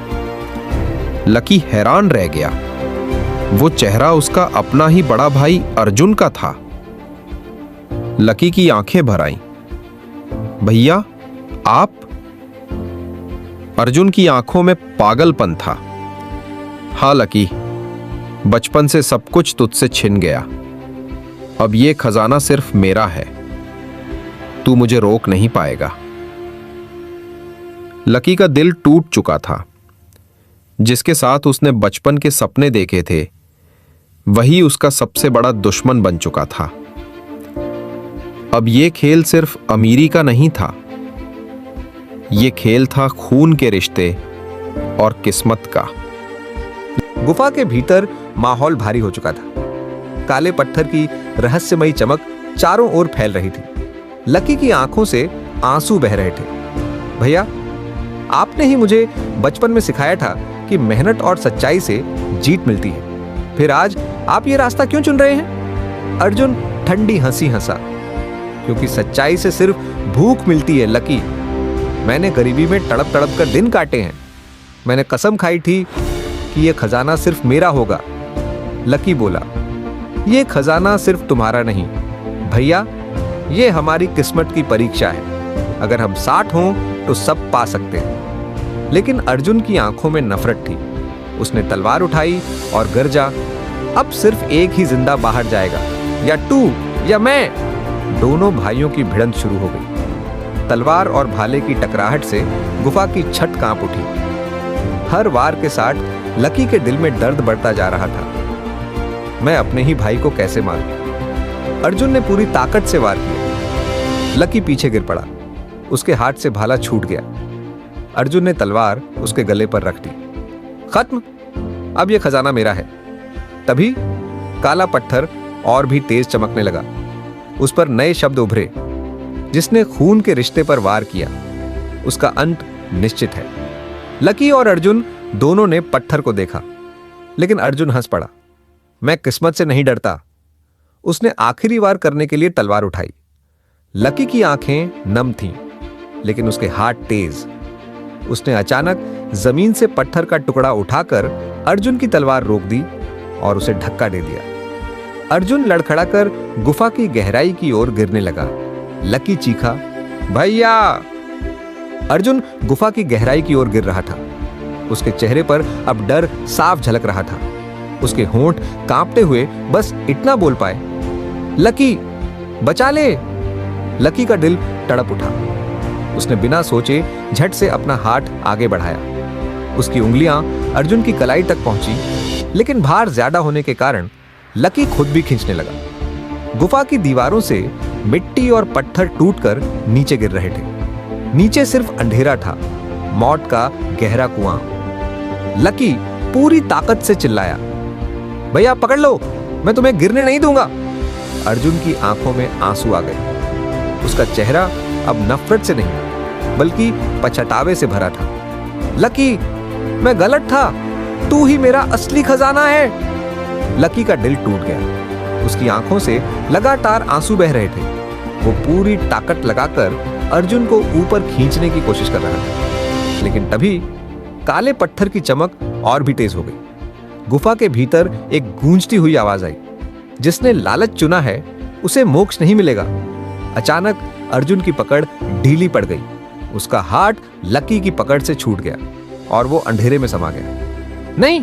लकी हैरान रह गया। वो चेहरा उसका अपना ही बड़ा भाई अर्जुन का था। लकी की आंखें भर आईं। भैया आप? अर्जुन की आंखों में पागलपन था। हाँ लकी, बचपन से सब कुछ तुझसे छिन गया। अब ये खजाना सिर्फ मेरा है, तू मुझे रोक नहीं पाएगा। लकी का दिल टूट चुका था। जिसके साथ उसने बचपन के सपने देखे थे वही उसका सबसे बड़ा दुश्मन बन चुका था। अब ये खेल सिर्फ अमीरी का नहीं था, ये खेल था खून के रिश्ते और किस्मत का। गुफा के भीतर माहौल भारी हो चुका था। काले पत्थर की रहस्यमयी चमक चारों ओर फैल रही थी। लकी की आंखों से आंसू बह रहे थे। भैया, आपने ही मुझे बचपन में सिखाया था कि मेहनत और सच्चाई से जीत मिलती है, फिर आज आप ये रास्ता क्यों चुन रहे हैं? अर्जुन ठंडी हंसी हंसा। क्योंकि सच्चाई से सिर्फ भूख मिलती है लकी। मैंने गरीबी में तड़प तड़प कर दिन काटे हैं। मैंने कसम खाई थी कि यह खजाना सिर्फ मेरा होगा। लकी बोला, यह खजाना सिर्फ तुम्हारा नहीं भैया, यह हमारी किस्मत की परीक्षा है। अगर हम साथ हों तो सब पा सकते हैं। लेकिन अर्जुन की आंखों में नफरत थी। उसने तलवार उठाई और गरजा, अब सिर्फ एक ही जिंदा बाहर जाएगा, या तू या मैं। दोनों भाइयों की भिड़ंत शुरू हो गई। तलवार और भाले की टकराहट से गुफा की छत कांप उठी। हर वार के साथ लकी के दिल में दर्द बढ़ता जा रहा था। मैं अपने ही भाई को कैसे मारूं? अर्जुन ने पूरी ताकत से वार किया। लकी पीछे गिर पड़ा। उसके हाथ से भाला छूट गया। अर्जुन ने तलवार उसके गले पर रख दी। खत्म, अब यह खजाना मेरा है। तभी काला पत्थर और भी तेज चमकने लगा। उस पर नए शब्द उभरे। जिसने खून के रिश्ते पर वार किया उसका अंत निश्चित है। लकी और अर्जुन दोनों ने पत्थर को देखा, लेकिन अर्जुन हंस पड़ा। मैं किस्मत से नहीं डरता। उसने आखिरी वार करने के लिए तलवार उठाई। लकी की आंखें नम थीं, लेकिन उसके हाथ तेज। उसने अचानक जमीन से पत्थर का टुकड़ा उठाकर अर्जुन की तलवार रोक दी और उसे धक्का दे दिया। अर्जुन लड़खड़ाकर गुफा की गहराई की ओर गिरने लगा। लकी चीखा, भैया! अर्जुन गुफा की गहराई की ओर गिर रहा था। उसके चेहरे पर अब डर साफ झलक रहा था। उसके होंठ कांपते हुए बस इतना बोल पाए, लकी, बचा ले। लकी का दिल तड़प उठा। उसने बिना सोचे झट से अपना हाथ आगे बढ़ाया। उसकी उंगलियां अर्जुन की कलाई तक पहुंची, लेकिन भार ज्यादा होने के कारण लकी खुद भी खींचने लगा। गुफा की दीवारों से मिट्टी और पत्थर टूटकर नीचे गिर रहे थे। नीचे सिर्फ अंधेरा था, मौत का गहरा कुआं। लकी पूरी ताकत से चिल्लाया, भैया पकड़ लो, मैं तुम्हें गिरने नहीं दूंगा। अर्जुन की आंखों में आंसू आ गए। उसका चेहरा अब नफरत से नहीं बल्कि पछतावे से भरा था। लकी, मैं गलत था, तू ही मेरा असली खजाना है। लकी का दिल टूट गया। उसकी आंखों से लगातार आंसू बह रहे थे। वो पूरी ताकत लगाकर अर्जुन को ऊपर खींचने की कोशिश कर रहा था, लेकिन तभी काले पत्थर की चमक और भी तेज हो गई। गुफा के भीतर एक गूंजती हुई आवाज आई, जिसने लालच चुना है उसे मोक्ष नहीं मिलेगा। अचानक अर्जुन की पकड़ ढीली पड़ गई। उसका हाथ लकी की पकड़ से छूट गया और वो अंधेरे में समा गया। नहीं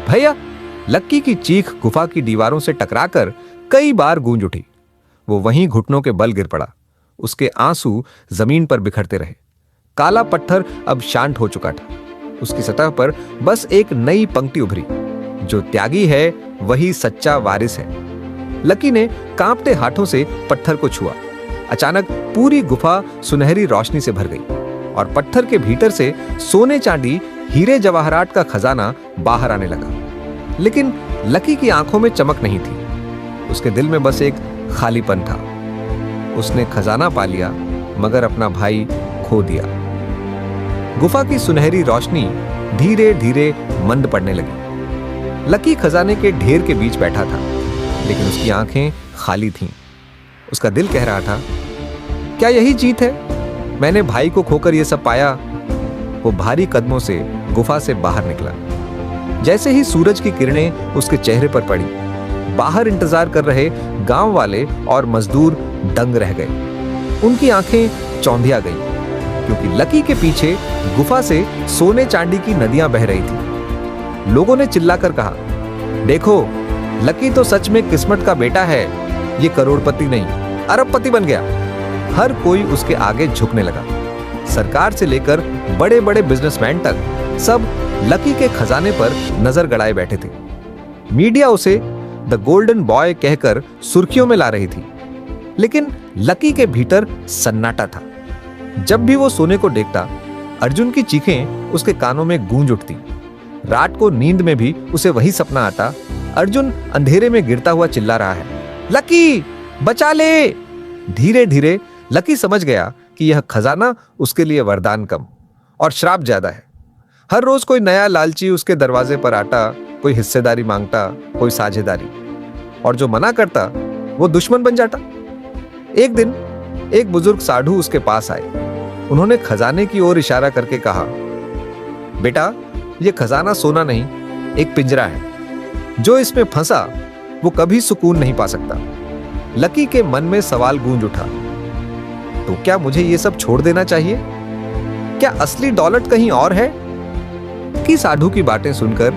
भैया! लकी की चीख गुफा की दीवारों से टकराकर कई बार गूंज उठी। वो वहीं घुटनों के बल गिर पड़ा। उसके आंसू जमीन पर बिखरते रहे। काला पत्थर अब शांत हो चुका था। उसकी सतह पर बस एक नई पंक्ति उभरी, जो त्यागी है वही सच्चा वारिस है। लकी ने कांपते हाथों से पत्थर को छुआ। अचानक पूरी गुफा सुनहरी रोशनी से भर गई और पत्थर के भीतर से सोने चांदी हीरे जवाहरात का खजाना बाहर आने लगा। लेकिन लकी की आंखों में चमक नहीं थी। उसके दिल में बस एक खालीपन था। उसने खजाना पा लिया, मगर अपना भाई खो दिया। गुफा की सुनहरी रोशनी धीरे धीरे मंद पड़ने लगी। लकी खजाने के ढेर के बीच बैठा था, लेकिन उसकी आंखें खाली थीं। उसका दिल कह रहा था, क्या यही जीत है? मैंने भाई को खोकर यह सब पाया। वो भारी कदमों से गुफा से बाहर निकला। जैसे ही सूरज की किरणें उसके चेहरे पर पड़ी, बाहर इंतजार कर रहे गांव वाले और मजदूर दंग रह गए। उनकी आंखें चौंधिया गईं, क्योंकि लकी के पीछे गुफा से सोने चांदी की नदियां बह रही थी। लोगों ने चिल्लाकर कहा, देखो, लकी तो सच में किस्मत का बेटा है, ये करोड़पति नहीं, अरबपति बन गया। हर कोई उसके आगे झुकने लगा। सरकार से लेकर बड़े बड़े बिजनेसमैन तक सब लकी के खजाने पर नजर गड़ाए बैठे थे। मीडिया उसे द गोल्डन बॉय कहकर सुर्खियों में ला रही थी, लेकिन लकी के भीतर सन्नाटा था। जब भी वो सोने को देखता, अर्जुन की चीखें उसके कानों में गूंज उठती। रात को नींद में भी उसे वही सपना आता, अर्जुन अंधेरे में गिरता हुआ चिल्ला रहा है, लकी बचा ले। धीरे धीरे लकी समझ गया कि यह खजाना उसके लिए वरदान कम और श्राप ज्यादा है। हर रोज कोई नया लालची उसके दरवाजे पर आता, कोई हिस्सेदारी मांगता, कोई साझेदारी, और जो मना करता वो दुश्मन बन जाता। एक दिन एक बुजुर्ग साधु उसके पास आए। उन्होंने खजाने की ओर इशारा करके कहा, बेटा, ये खजाना सोना नहीं, एक पिंजरा है। जो इसमें फंसा वो कभी सुकून नहीं पा सकता। लकी के मन में सवाल गूंज उठा, तो क्या मुझे ये सब छोड़ देना चाहिए? क्या असली दौलत कहीं और है? कि साधु की बातें सुनकर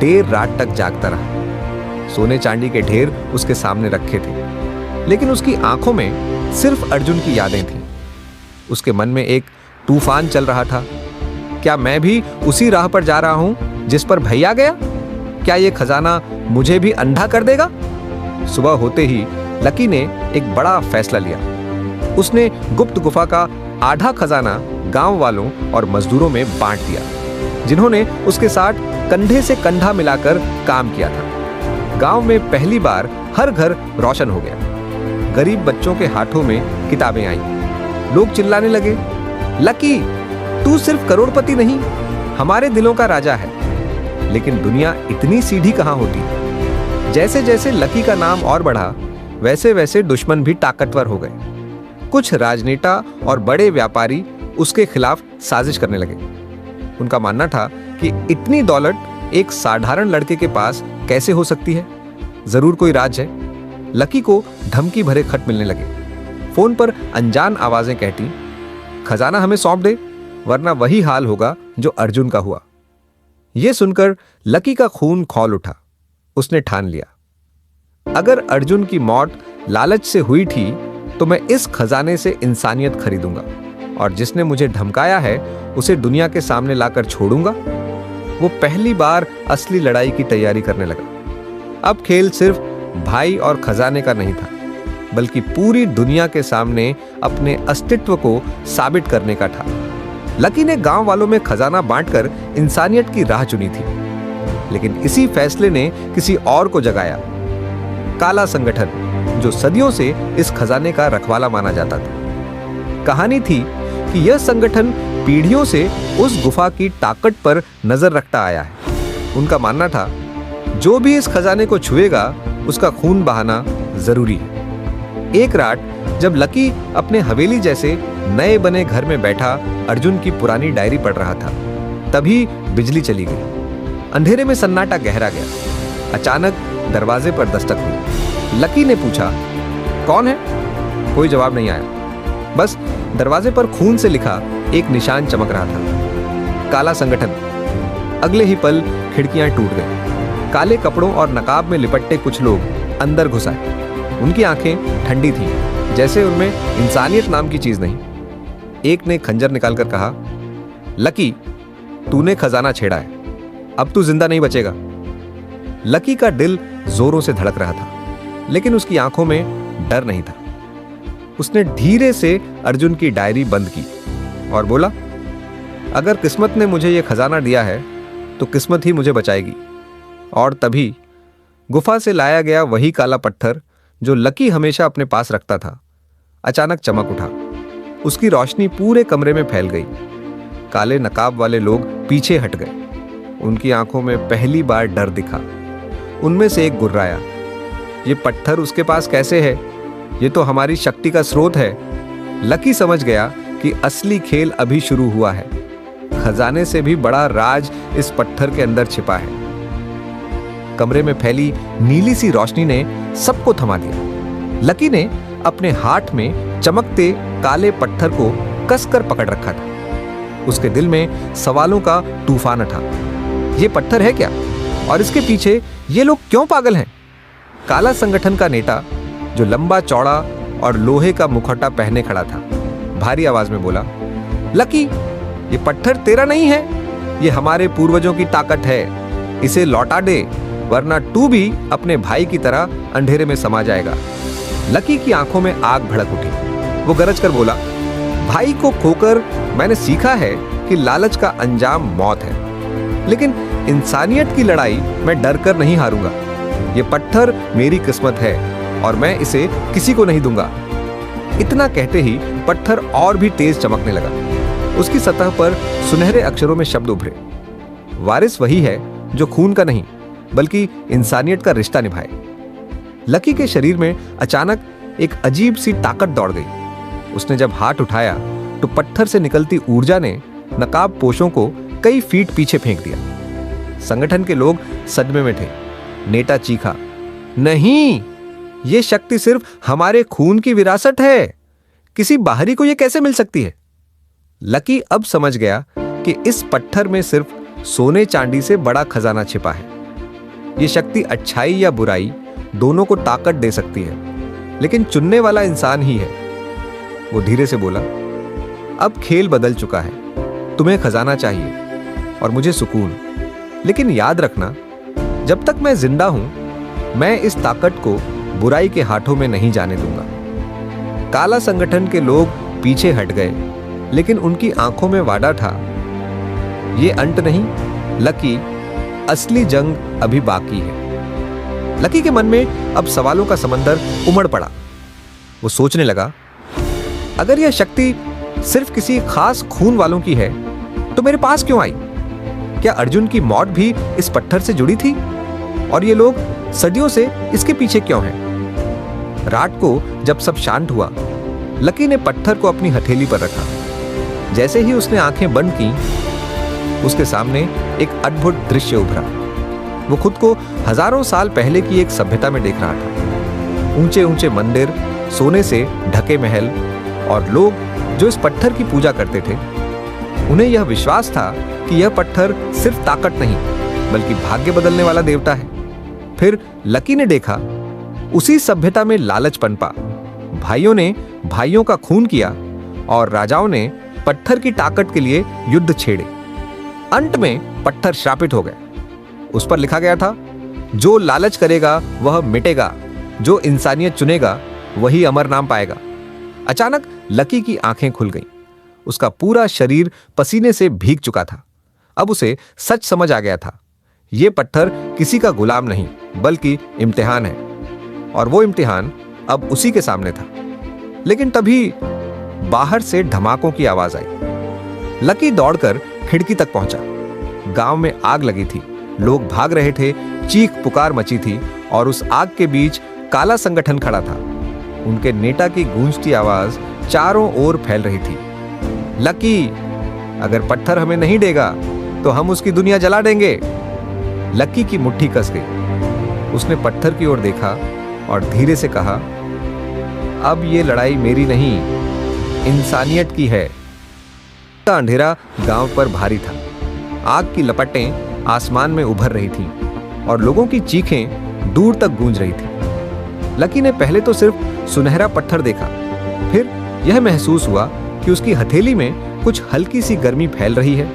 देर रात तक जागता रहा। सोने चांदी के ढेर उसके सामने रखे थे, लेकिन उसकी आंखों में सिर्फ अर्जुन की यादें थीं। उसके मन में एक तूफान चल रहा था। क्या मैं भी उसी राह पर जा रहा हूं जिस पर भैया गया? क्या ये खजाना मुझे भी अंधा कर देगा? सुबह होते ही लकी ने एक बड़ा फैसला लिया। उसने गुप्त गुफा का आधा खजाना गांव वालों और मजदूरों में बांट दिया, जिन्होंने उसके साथ कंधे से कंधा मिलाकर काम किया था। गांव में पहली बार हर घर रोशन हो गया। गरीब बच्चों के हाथों में किताबें आईं। लोग चिल्लाने लगे, लकी, तू सिर्फ करोड़पति नहीं, हमारे दिलों का राजा है। लेकिन दुनिया इतनी सीधी कहां होती। जैसे जैसे लकी का नाम और बढ़ा, वैसे वैसे दुश्मन भी ताकतवर हो गए। कुछ राजनेता और बड़े व्यापारी उसके खिलाफ साजिश करने लगे। उनका मानना था कि इतनी दौलत एक साधारण लड़के के पास कैसे हो सकती है? जरूर कोई राज है। लकी को धमकी भरे खत मिलने लगे। फोन पर अनजान आवाजें कहती, खजाना हमें सौंप दे, वरना वही हाल होगा जो अर्जुन का हुआ। यह सुनकर लकी का खून खौल उठा। उसने ठान लिया, अगर अर्जुन की मौत लालच से हुई थी तो मैं इस खजाने से इंसानियत खरीदूंगा, और जिसने मुझे धमकाया है उसे दुनिया के सामने लाकर छोड़ूंगा। वो पहली बार असली लड़ाई की तैयारी करने लगा। अब खेल सिर्फ भाई और खजाने का नहीं था, बल्कि पूरी दुनिया के सामने अपने अस्तित्व को साबित करने का था। लकी ने गांव वालों में खजाना बांटकर इंसानियत की राह चुनी थी, लेकिन इसी फैसले ने किसी और को जगाया। काला संगठन, जो सदियों से इस खजाने का रखवाला माना जाता था। कहानी थी कि यह संगठन पीढ़ियों से उस गुफा की ताकत पर नजर रखता आया है। उनका मानना था, जो भी इस खजाने को छुएगा उसका खून बहाना जरूरी है। एक रात जब लकी अपने हवेली जैसे नए बने घर में बैठा अर्जुन की पुरानी डायरी पढ़ रहा था, तभी बिजली चली गई। अंधेरे में सन्नाटा गहरा गया। अचानक दरवाजे पर दस्तक हुई। लकी ने पूछा, कौन है? कोई जवाब नहीं आया। बस दरवाजे पर खून से लिखा एक निशान चमक रहा था, काला संगठन। अगले ही पल खिड़कियां टूट गईं। काले कपड़ों और नकाब में लिपटे कुछ लोग अंदर घुस आए। उनकी आंखें ठंडी थीं, जैसे उनमें इंसानियत नाम की चीज नहीं। एक ने खंजर निकालकर कहा, लकी, तूने खजाना छेड़ा है, अब तू जिंदा नहीं बचेगा। लकी का दिल जोरों से धड़क रहा था, लेकिन उसकी आंखों में डर नहीं था। उसने धीरे से अर्जुन की डायरी बंद की और बोला, अगर किस्मत ने मुझे यह खजाना दिया है तो किस्मत ही मुझे बचाएगी। और तभी गुफा से लाया गया वही काला पत्थर जो लकी हमेशा अपने पास रखता था, अचानक चमक उठा। उसकी रोशनी पूरे कमरे में फैल गई। काले नकाब वाले लोग पीछे हट गए। उनकी आंखों में पहली बार डर दिखा। उनमें से एक गुर्राया, ये पत्थर उसके पास कैसे है? ये तो हमारी शक्ति का स्रोत है। लकी समझ गया कि असली खेल अभी शुरू हुआ है। खजाने से भी बड़ा राज इस पत्थर के अंदर छिपा है। कमरे में फैली नीली सी रोशनी ने सबको थमा दिया। लकी ने अपने हाथ में चमकते काले पत्थर को कसकर पकड़ रखा था। उसके दिल में सवालों का तूफान उठा। ये पत्थर है क्या, और इसके पीछे ये लोग क्यों पागल हैं? काला संगठन का नेता, जो लंबा चौड़ा और लोहे का मुखौटा पहने खड़ा था, भारी आवाज में बोला, लकी, ये पत्थर तेरा नहीं है, ये हमारे पूर्वजों की ताकत है। इसे लौटा दे, वरना तू भी अपने भाई की तरह अंधेरे में समा जाएगा। लकी की आंखों में आग भड़क उठी। वो गरज कर बोला, भाई को खोकर मैंने सीखा है कि लालच का अंजाम मौत है, लेकिन इंसानियत की लड़ाई मैं डर कर नहीं हारूंगा। ये पत्थर मेरी किस्मत है और मैं इसे किसी को नहीं दूंगा। इतना कहते ही पत्थर और भी तेज चमकने लगा। उसकी सतह पर सुनहरे अक्षरों में शब्द उभरे, वारिस वही है जो खून का नहीं बल्कि इंसानियत का रिश्ता निभाए। लकी के शरीर में अचानक एक अजीब सी ताकत दौड़ गई। उसने जब हाथ उठाया तो पत्थर से निकलती ऊर्जा ने नकाब पोशों को कई फीट पीछे फेंक दिया। संगठन के लोग सदमे में थे। नेता चीखा, नहीं, यह शक्ति सिर्फ हमारे खून की विरासत है, किसी बाहरी को यह कैसे मिल सकती है? लकी अब समझ गया कि इस पत्थर में सिर्फ सोने चांदी से बड़ा खजाना छिपा है। यह शक्ति अच्छाई या बुराई दोनों को ताकत दे सकती है, लेकिन चुनने वाला इंसान ही है। वो धीरे से बोला, अब खेल बदल चुका है, तुम्हें खजाना चाहिए और मुझे सुकून, लेकिन याद रखना, जब तक मैं जिंदा हूं मैं इस ताकत को बुराई के हाथों में नहीं जाने दूंगा। काला संगठन के लोग पीछे हट गए, लेकिन उनकी आंखों में वादा था, ये अंत नहीं लकी, असली जंग अभी बाकी है। लकी के मन में अब सवालों का समंदर उमड़ पड़ा। वो सोचने लगा, अगर यह शक्ति सिर्फ किसी खास खून वालों की है तो मेरे पास क्यों आई? क्या अर्जुन की मौत भी इस पत्थर से जुड़ी थी? और ये लोग सदियों से इसके पीछे क्यों हैं? रात को जब सब शांत हुआ, लकी ने पत्थर को अपनी हथेली पर रखा। जैसे ही उसने आंखें बंद की, उसके सामने एक अद्भुत दृश्य उभरा। वो खुद को हजारों साल पहले की एक सभ्यता में देख रहा था। ऊंचे ऊंचे मंदिर, सोने से ढके महल और लोग जो इस पत्थर की पूजा करते थे। उन्हें यह विश्वास था कि यह पत्थर सिर्फ ताकत नहीं बल्कि भाग्य बदलने वाला देवता है। फिर लकी ने देखा, उसी सभ्यता में लालच पनपा। भाइयों ने भाइयों का खून किया और राजाओं ने पत्थर की ताकत के लिए युद्ध छेड़े। अंत में पत्थर श्रापित हो गए। उस पर लिखा गया था, जो लालच करेगा वह मिटेगा, जो इंसानियत चुनेगा वही अमर नाम पाएगा। अचानक लकी की आंखें खुल गईं। उसका पूरा शरीर पसीने से भीग चुका था। अब उसे सच समझ आ गया था, यह पत्थर किसी का गुलाम नहीं बल्कि इम्तिहान है, और वो इम्तिहान अब उसी के सामने था। लेकिन तभी बाहर से धमाकों की आवाज आई। लकी दौड़कर खिड़की तक पहुंचा। गांव में आग लगी थी, लोग भाग रहे थे, चीख पुकार मची थी, और उस आग के बीच काला संगठन खड़ा था। उनके नेता की गूंजती आवाज चारों ओर फैल रही थी, लकी, अगर पत्थर हमें नहीं देगा तो हम उसकी दुनिया जला देंगे। लकी की मुट्ठी कस गई। उसने पत्थर की ओर देखा और धीरे से कहा, अब ये लड़ाई मेरी नहीं, इंसानियत की है। अंधेरा गांव पर भारी था। आग की लपटें आसमान में उभर रही थीं और लोगों की चीखें दूर तक गूंज रही थी। लकी ने पहले तो सिर्फ सुनहरा पत्थर देखा, फिर यह महसूस हुआ कि उसकी हथेली में कुछ हल्की सी गर्मी फैल रही है,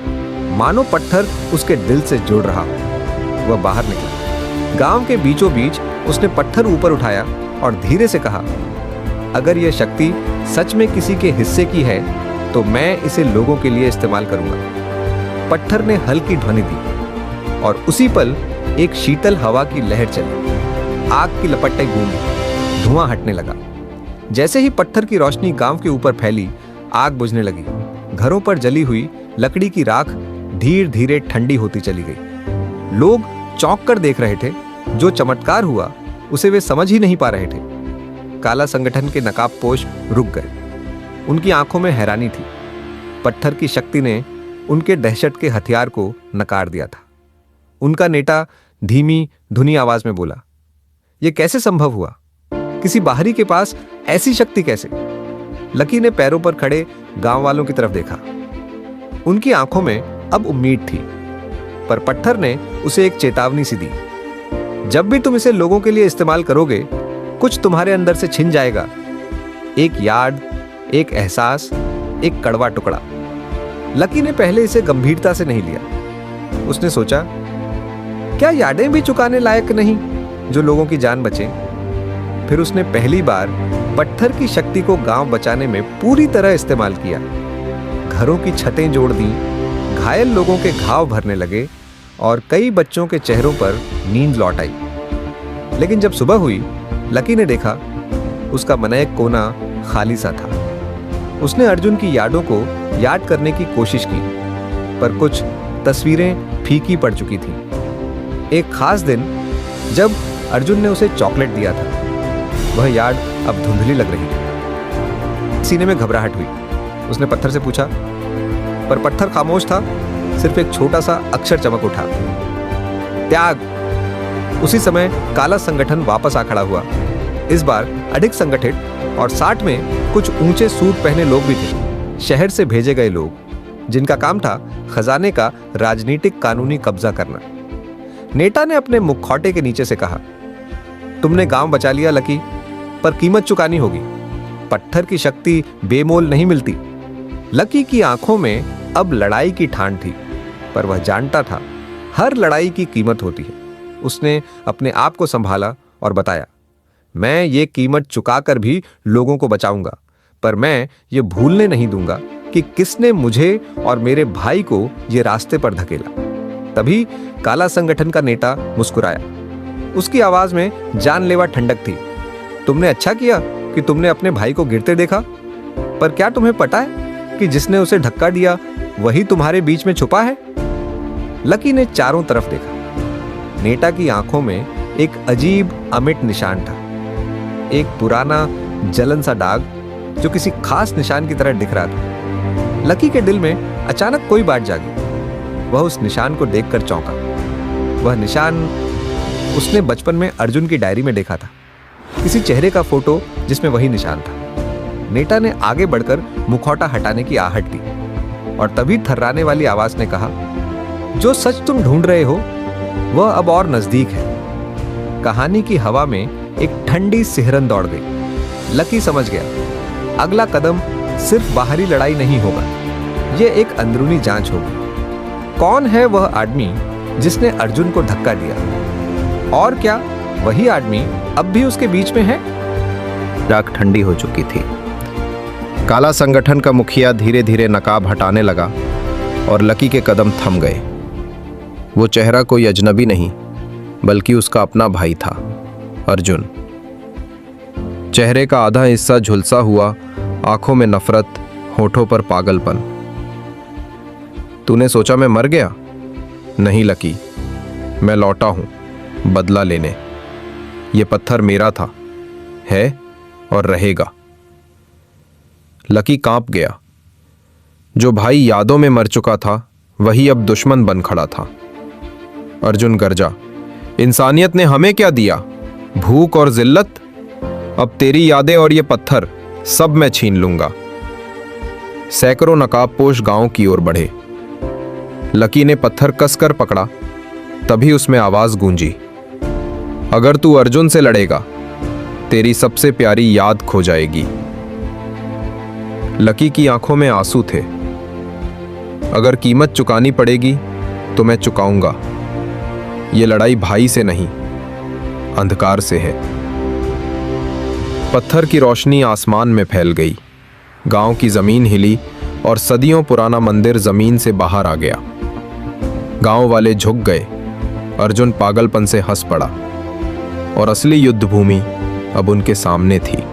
मानो पत्थर उसके दिल से जुड़ रहा हो। वह बाहर निकला। गांव के बीचों बीच उसने पत्थर ऊपर उठाया और धीरे से कहा, अगर यह शक्ति सच में किसी के हिस्से की है तो मैं इसे लोगों के लिए इस्तेमाल करूंगा। पत्थर ने हल्की ध्वनि दी और उसी पल एक शीतल हवा की लहर चली। आग की लपटें गूंजी, धुआं हटने लगा। जैसे ही पत्थर की रोशनी गांव के ऊपर फैली, आग बुझने लगी। घरों पर जली हुई लकड़ी की राख धीरे धीरे ठंडी होती चली गई। लोग चौंक कर देख रहे थे। जो चमत्कार हुआ उसे वे समझ ही नहीं पा रहे थे। काला संगठन के नकाबपोश रुक गए। उनकी आंखों में हैरानी थी। पत्थर की शक्ति ने उनके दहशत के हथियार को नकार दिया था। उनका नेता धीमी धुनी आवाज में बोला, यह कैसे संभव हुआ? किसी बाहरी के पास ऐसी शक्ति कैसे? लकी ने पैरों पर खड़े गांव वालों की तरफ देखा। उनकी आंखों में अब उम्मीद थी, पर पत्थर ने उसे एक चेतावनी सी दी। जब भी तुम इसे लोगों के लिए इस्तेमाल करोगे, कुछ तुम्हारे अंदर से छिन जाएगा। एक याद, एक एहसास, एक कड़वा टुकड़ा। लकी ने पहले इसे गंभीरता से नहीं लिया। उसने सोचा, क्या यादें भी चुकाने लायक नहीं जो लोगों की जान बचे? फिर उसने पहली बार पत्थर की शक्ति को गांव बचाने में पूरी तरह इस्तेमाल किया। घरों की छतें जोड़ दी, घायल लोगों के घाव भरने लगे और कई बच्चों के चेहरों पर नींद लौट आई। लेकिन जब सुबह हुई, लकी ने देखा उसका मनैक कोना खाली सा था। उसने अर्जुन की यादों को याद करने की कोशिश की, पर कुछ तस्वीरें फीकी पड़ चुकी थीं। एक खास दिन जब अर्जुन ने उसे चॉकलेट दिया था, वह याद अब धुंधली लग रही थी। सीने में घबराहट हुई। उसने पत्थर से पूछा, पर पत्थर खामोश था। सिर्फ एक छोटा सा अक्षर चमक उठा, त्याग। उसी समय काला संगठन वापस आ खड़ा हुआ। इस बार अधिक संगठित, और साथ में कुछ ऊंचे सूट पहने लोग भी थे। शहर से भेजे गए लोग, जिनका काम था खजाने का राजनीतिक कानूनी कब्जा करना। नेता ने अपने मुखौटे के नीचे से कहा, तुमने गांव बचा लिया लकी, पर कीमत चुकानी होगी। पत्थर की शक्ति बेमोल नहीं मिलती। लकी की आंखों में अब लड़ाई की ठान थी, पर वह जानता था हर लड़ाई की कीमत होती है। उसने अपने आप को संभाला और बताया, मैं ये कीमत चुकाकर भी लोगों को बचाऊंगा, पर मैं ये भूलने नहीं दूंगा कि किसने मुझे और मेरे भाई को ये रास्ते पर धकेला। तभी काला संगठन का नेता मुस्कुराया। उसकी आवाज में जानलेवा ठंडक थी। तुमने अच्छा किया कि तुमने अपने भाई को गिरते देखा, पर क्या तुम्हें पता है कि जिसने उसे धक्का दिया वही तुम्हारे बीच में छुपा है? लकी ने चारों तरफ देखा। नेता की आंखों में एक अजीब अमिट निशान था, एक पुराना जलन सा दाग जो किसी खास निशान की तरह दिख रहा था। लकी के दिल में अचानक कोई बात जागी। वह उस निशान को देखकर चौंका। वह निशान उसने बचपन में अर्जुन की डायरी में देखा था, किसी चेहरे का फोटो जिसमें वही निशान था। नेता ने आगे बढ़कर मुखौटा हटाने की आहट दी, और तभी थर्राने वाली आवाज ने कहा, जो सच तुम ढूंढ रहे हो वह अब और नजदीक है। कहानी की हवा में एक ठंडी सिहरन दौड़ गई। लकी समझ गया, अगला कदम सिर्फ बाहरी लड़ाई नहीं होगा, यह एक अंदरूनी जांच होगी। कौन है वह आदमी जिसने अर्जुन को धक्का दिया, और क्या वही आदमी अब भी उसके बीच में है? राख ठंडी हो चुकी थी। काला संगठन का मुखिया धीरे धीरे नकाब हटाने लगा और लकी के कदम थम गए। वो चेहरा कोई अजनबी नहीं, बल्कि उसका अपना भाई था, अर्जुन। चेहरे का आधा हिस्सा झुलसा हुआ, आंखों में नफरत, होठों पर पागलपन। तूने सोचा मैं मर गया? नहीं लकी, मैं लौटा हूं बदला लेने। ये पत्थर मेरा था, है और रहेगा। लकी कांप गया। जो भाई यादों में मर चुका था, वही अब दुश्मन बन खड़ा था। अर्जुन गरजा, इंसानियत ने हमें क्या दिया? भूख और जिल्लत। अब तेरी यादें और ये पत्थर सब मैं छीन लूंगा। सैकड़ों नकाबपोश गांव की ओर बढ़े। लकी ने पत्थर कसकर पकड़ा, तभी उसमें आवाज गूंजी, अगर तू अर्जुन से लड़ेगा, तेरी सबसे प्यारी याद खो जाएगी। लकी की आंखों में आंसू थे। अगर कीमत चुकानी पड़ेगी तो मैं चुकाऊंगा। ये लड़ाई भाई से नहीं, अंधकार से है। पत्थर की रोशनी आसमान में फैल गई। गांव की जमीन हिली और सदियों पुराना मंदिर जमीन से बाहर आ गया। गांव वाले झुक गए। अर्जुन पागलपन से हंस पड़ा, और असली युद्ध भूमि अब उनके सामने थी।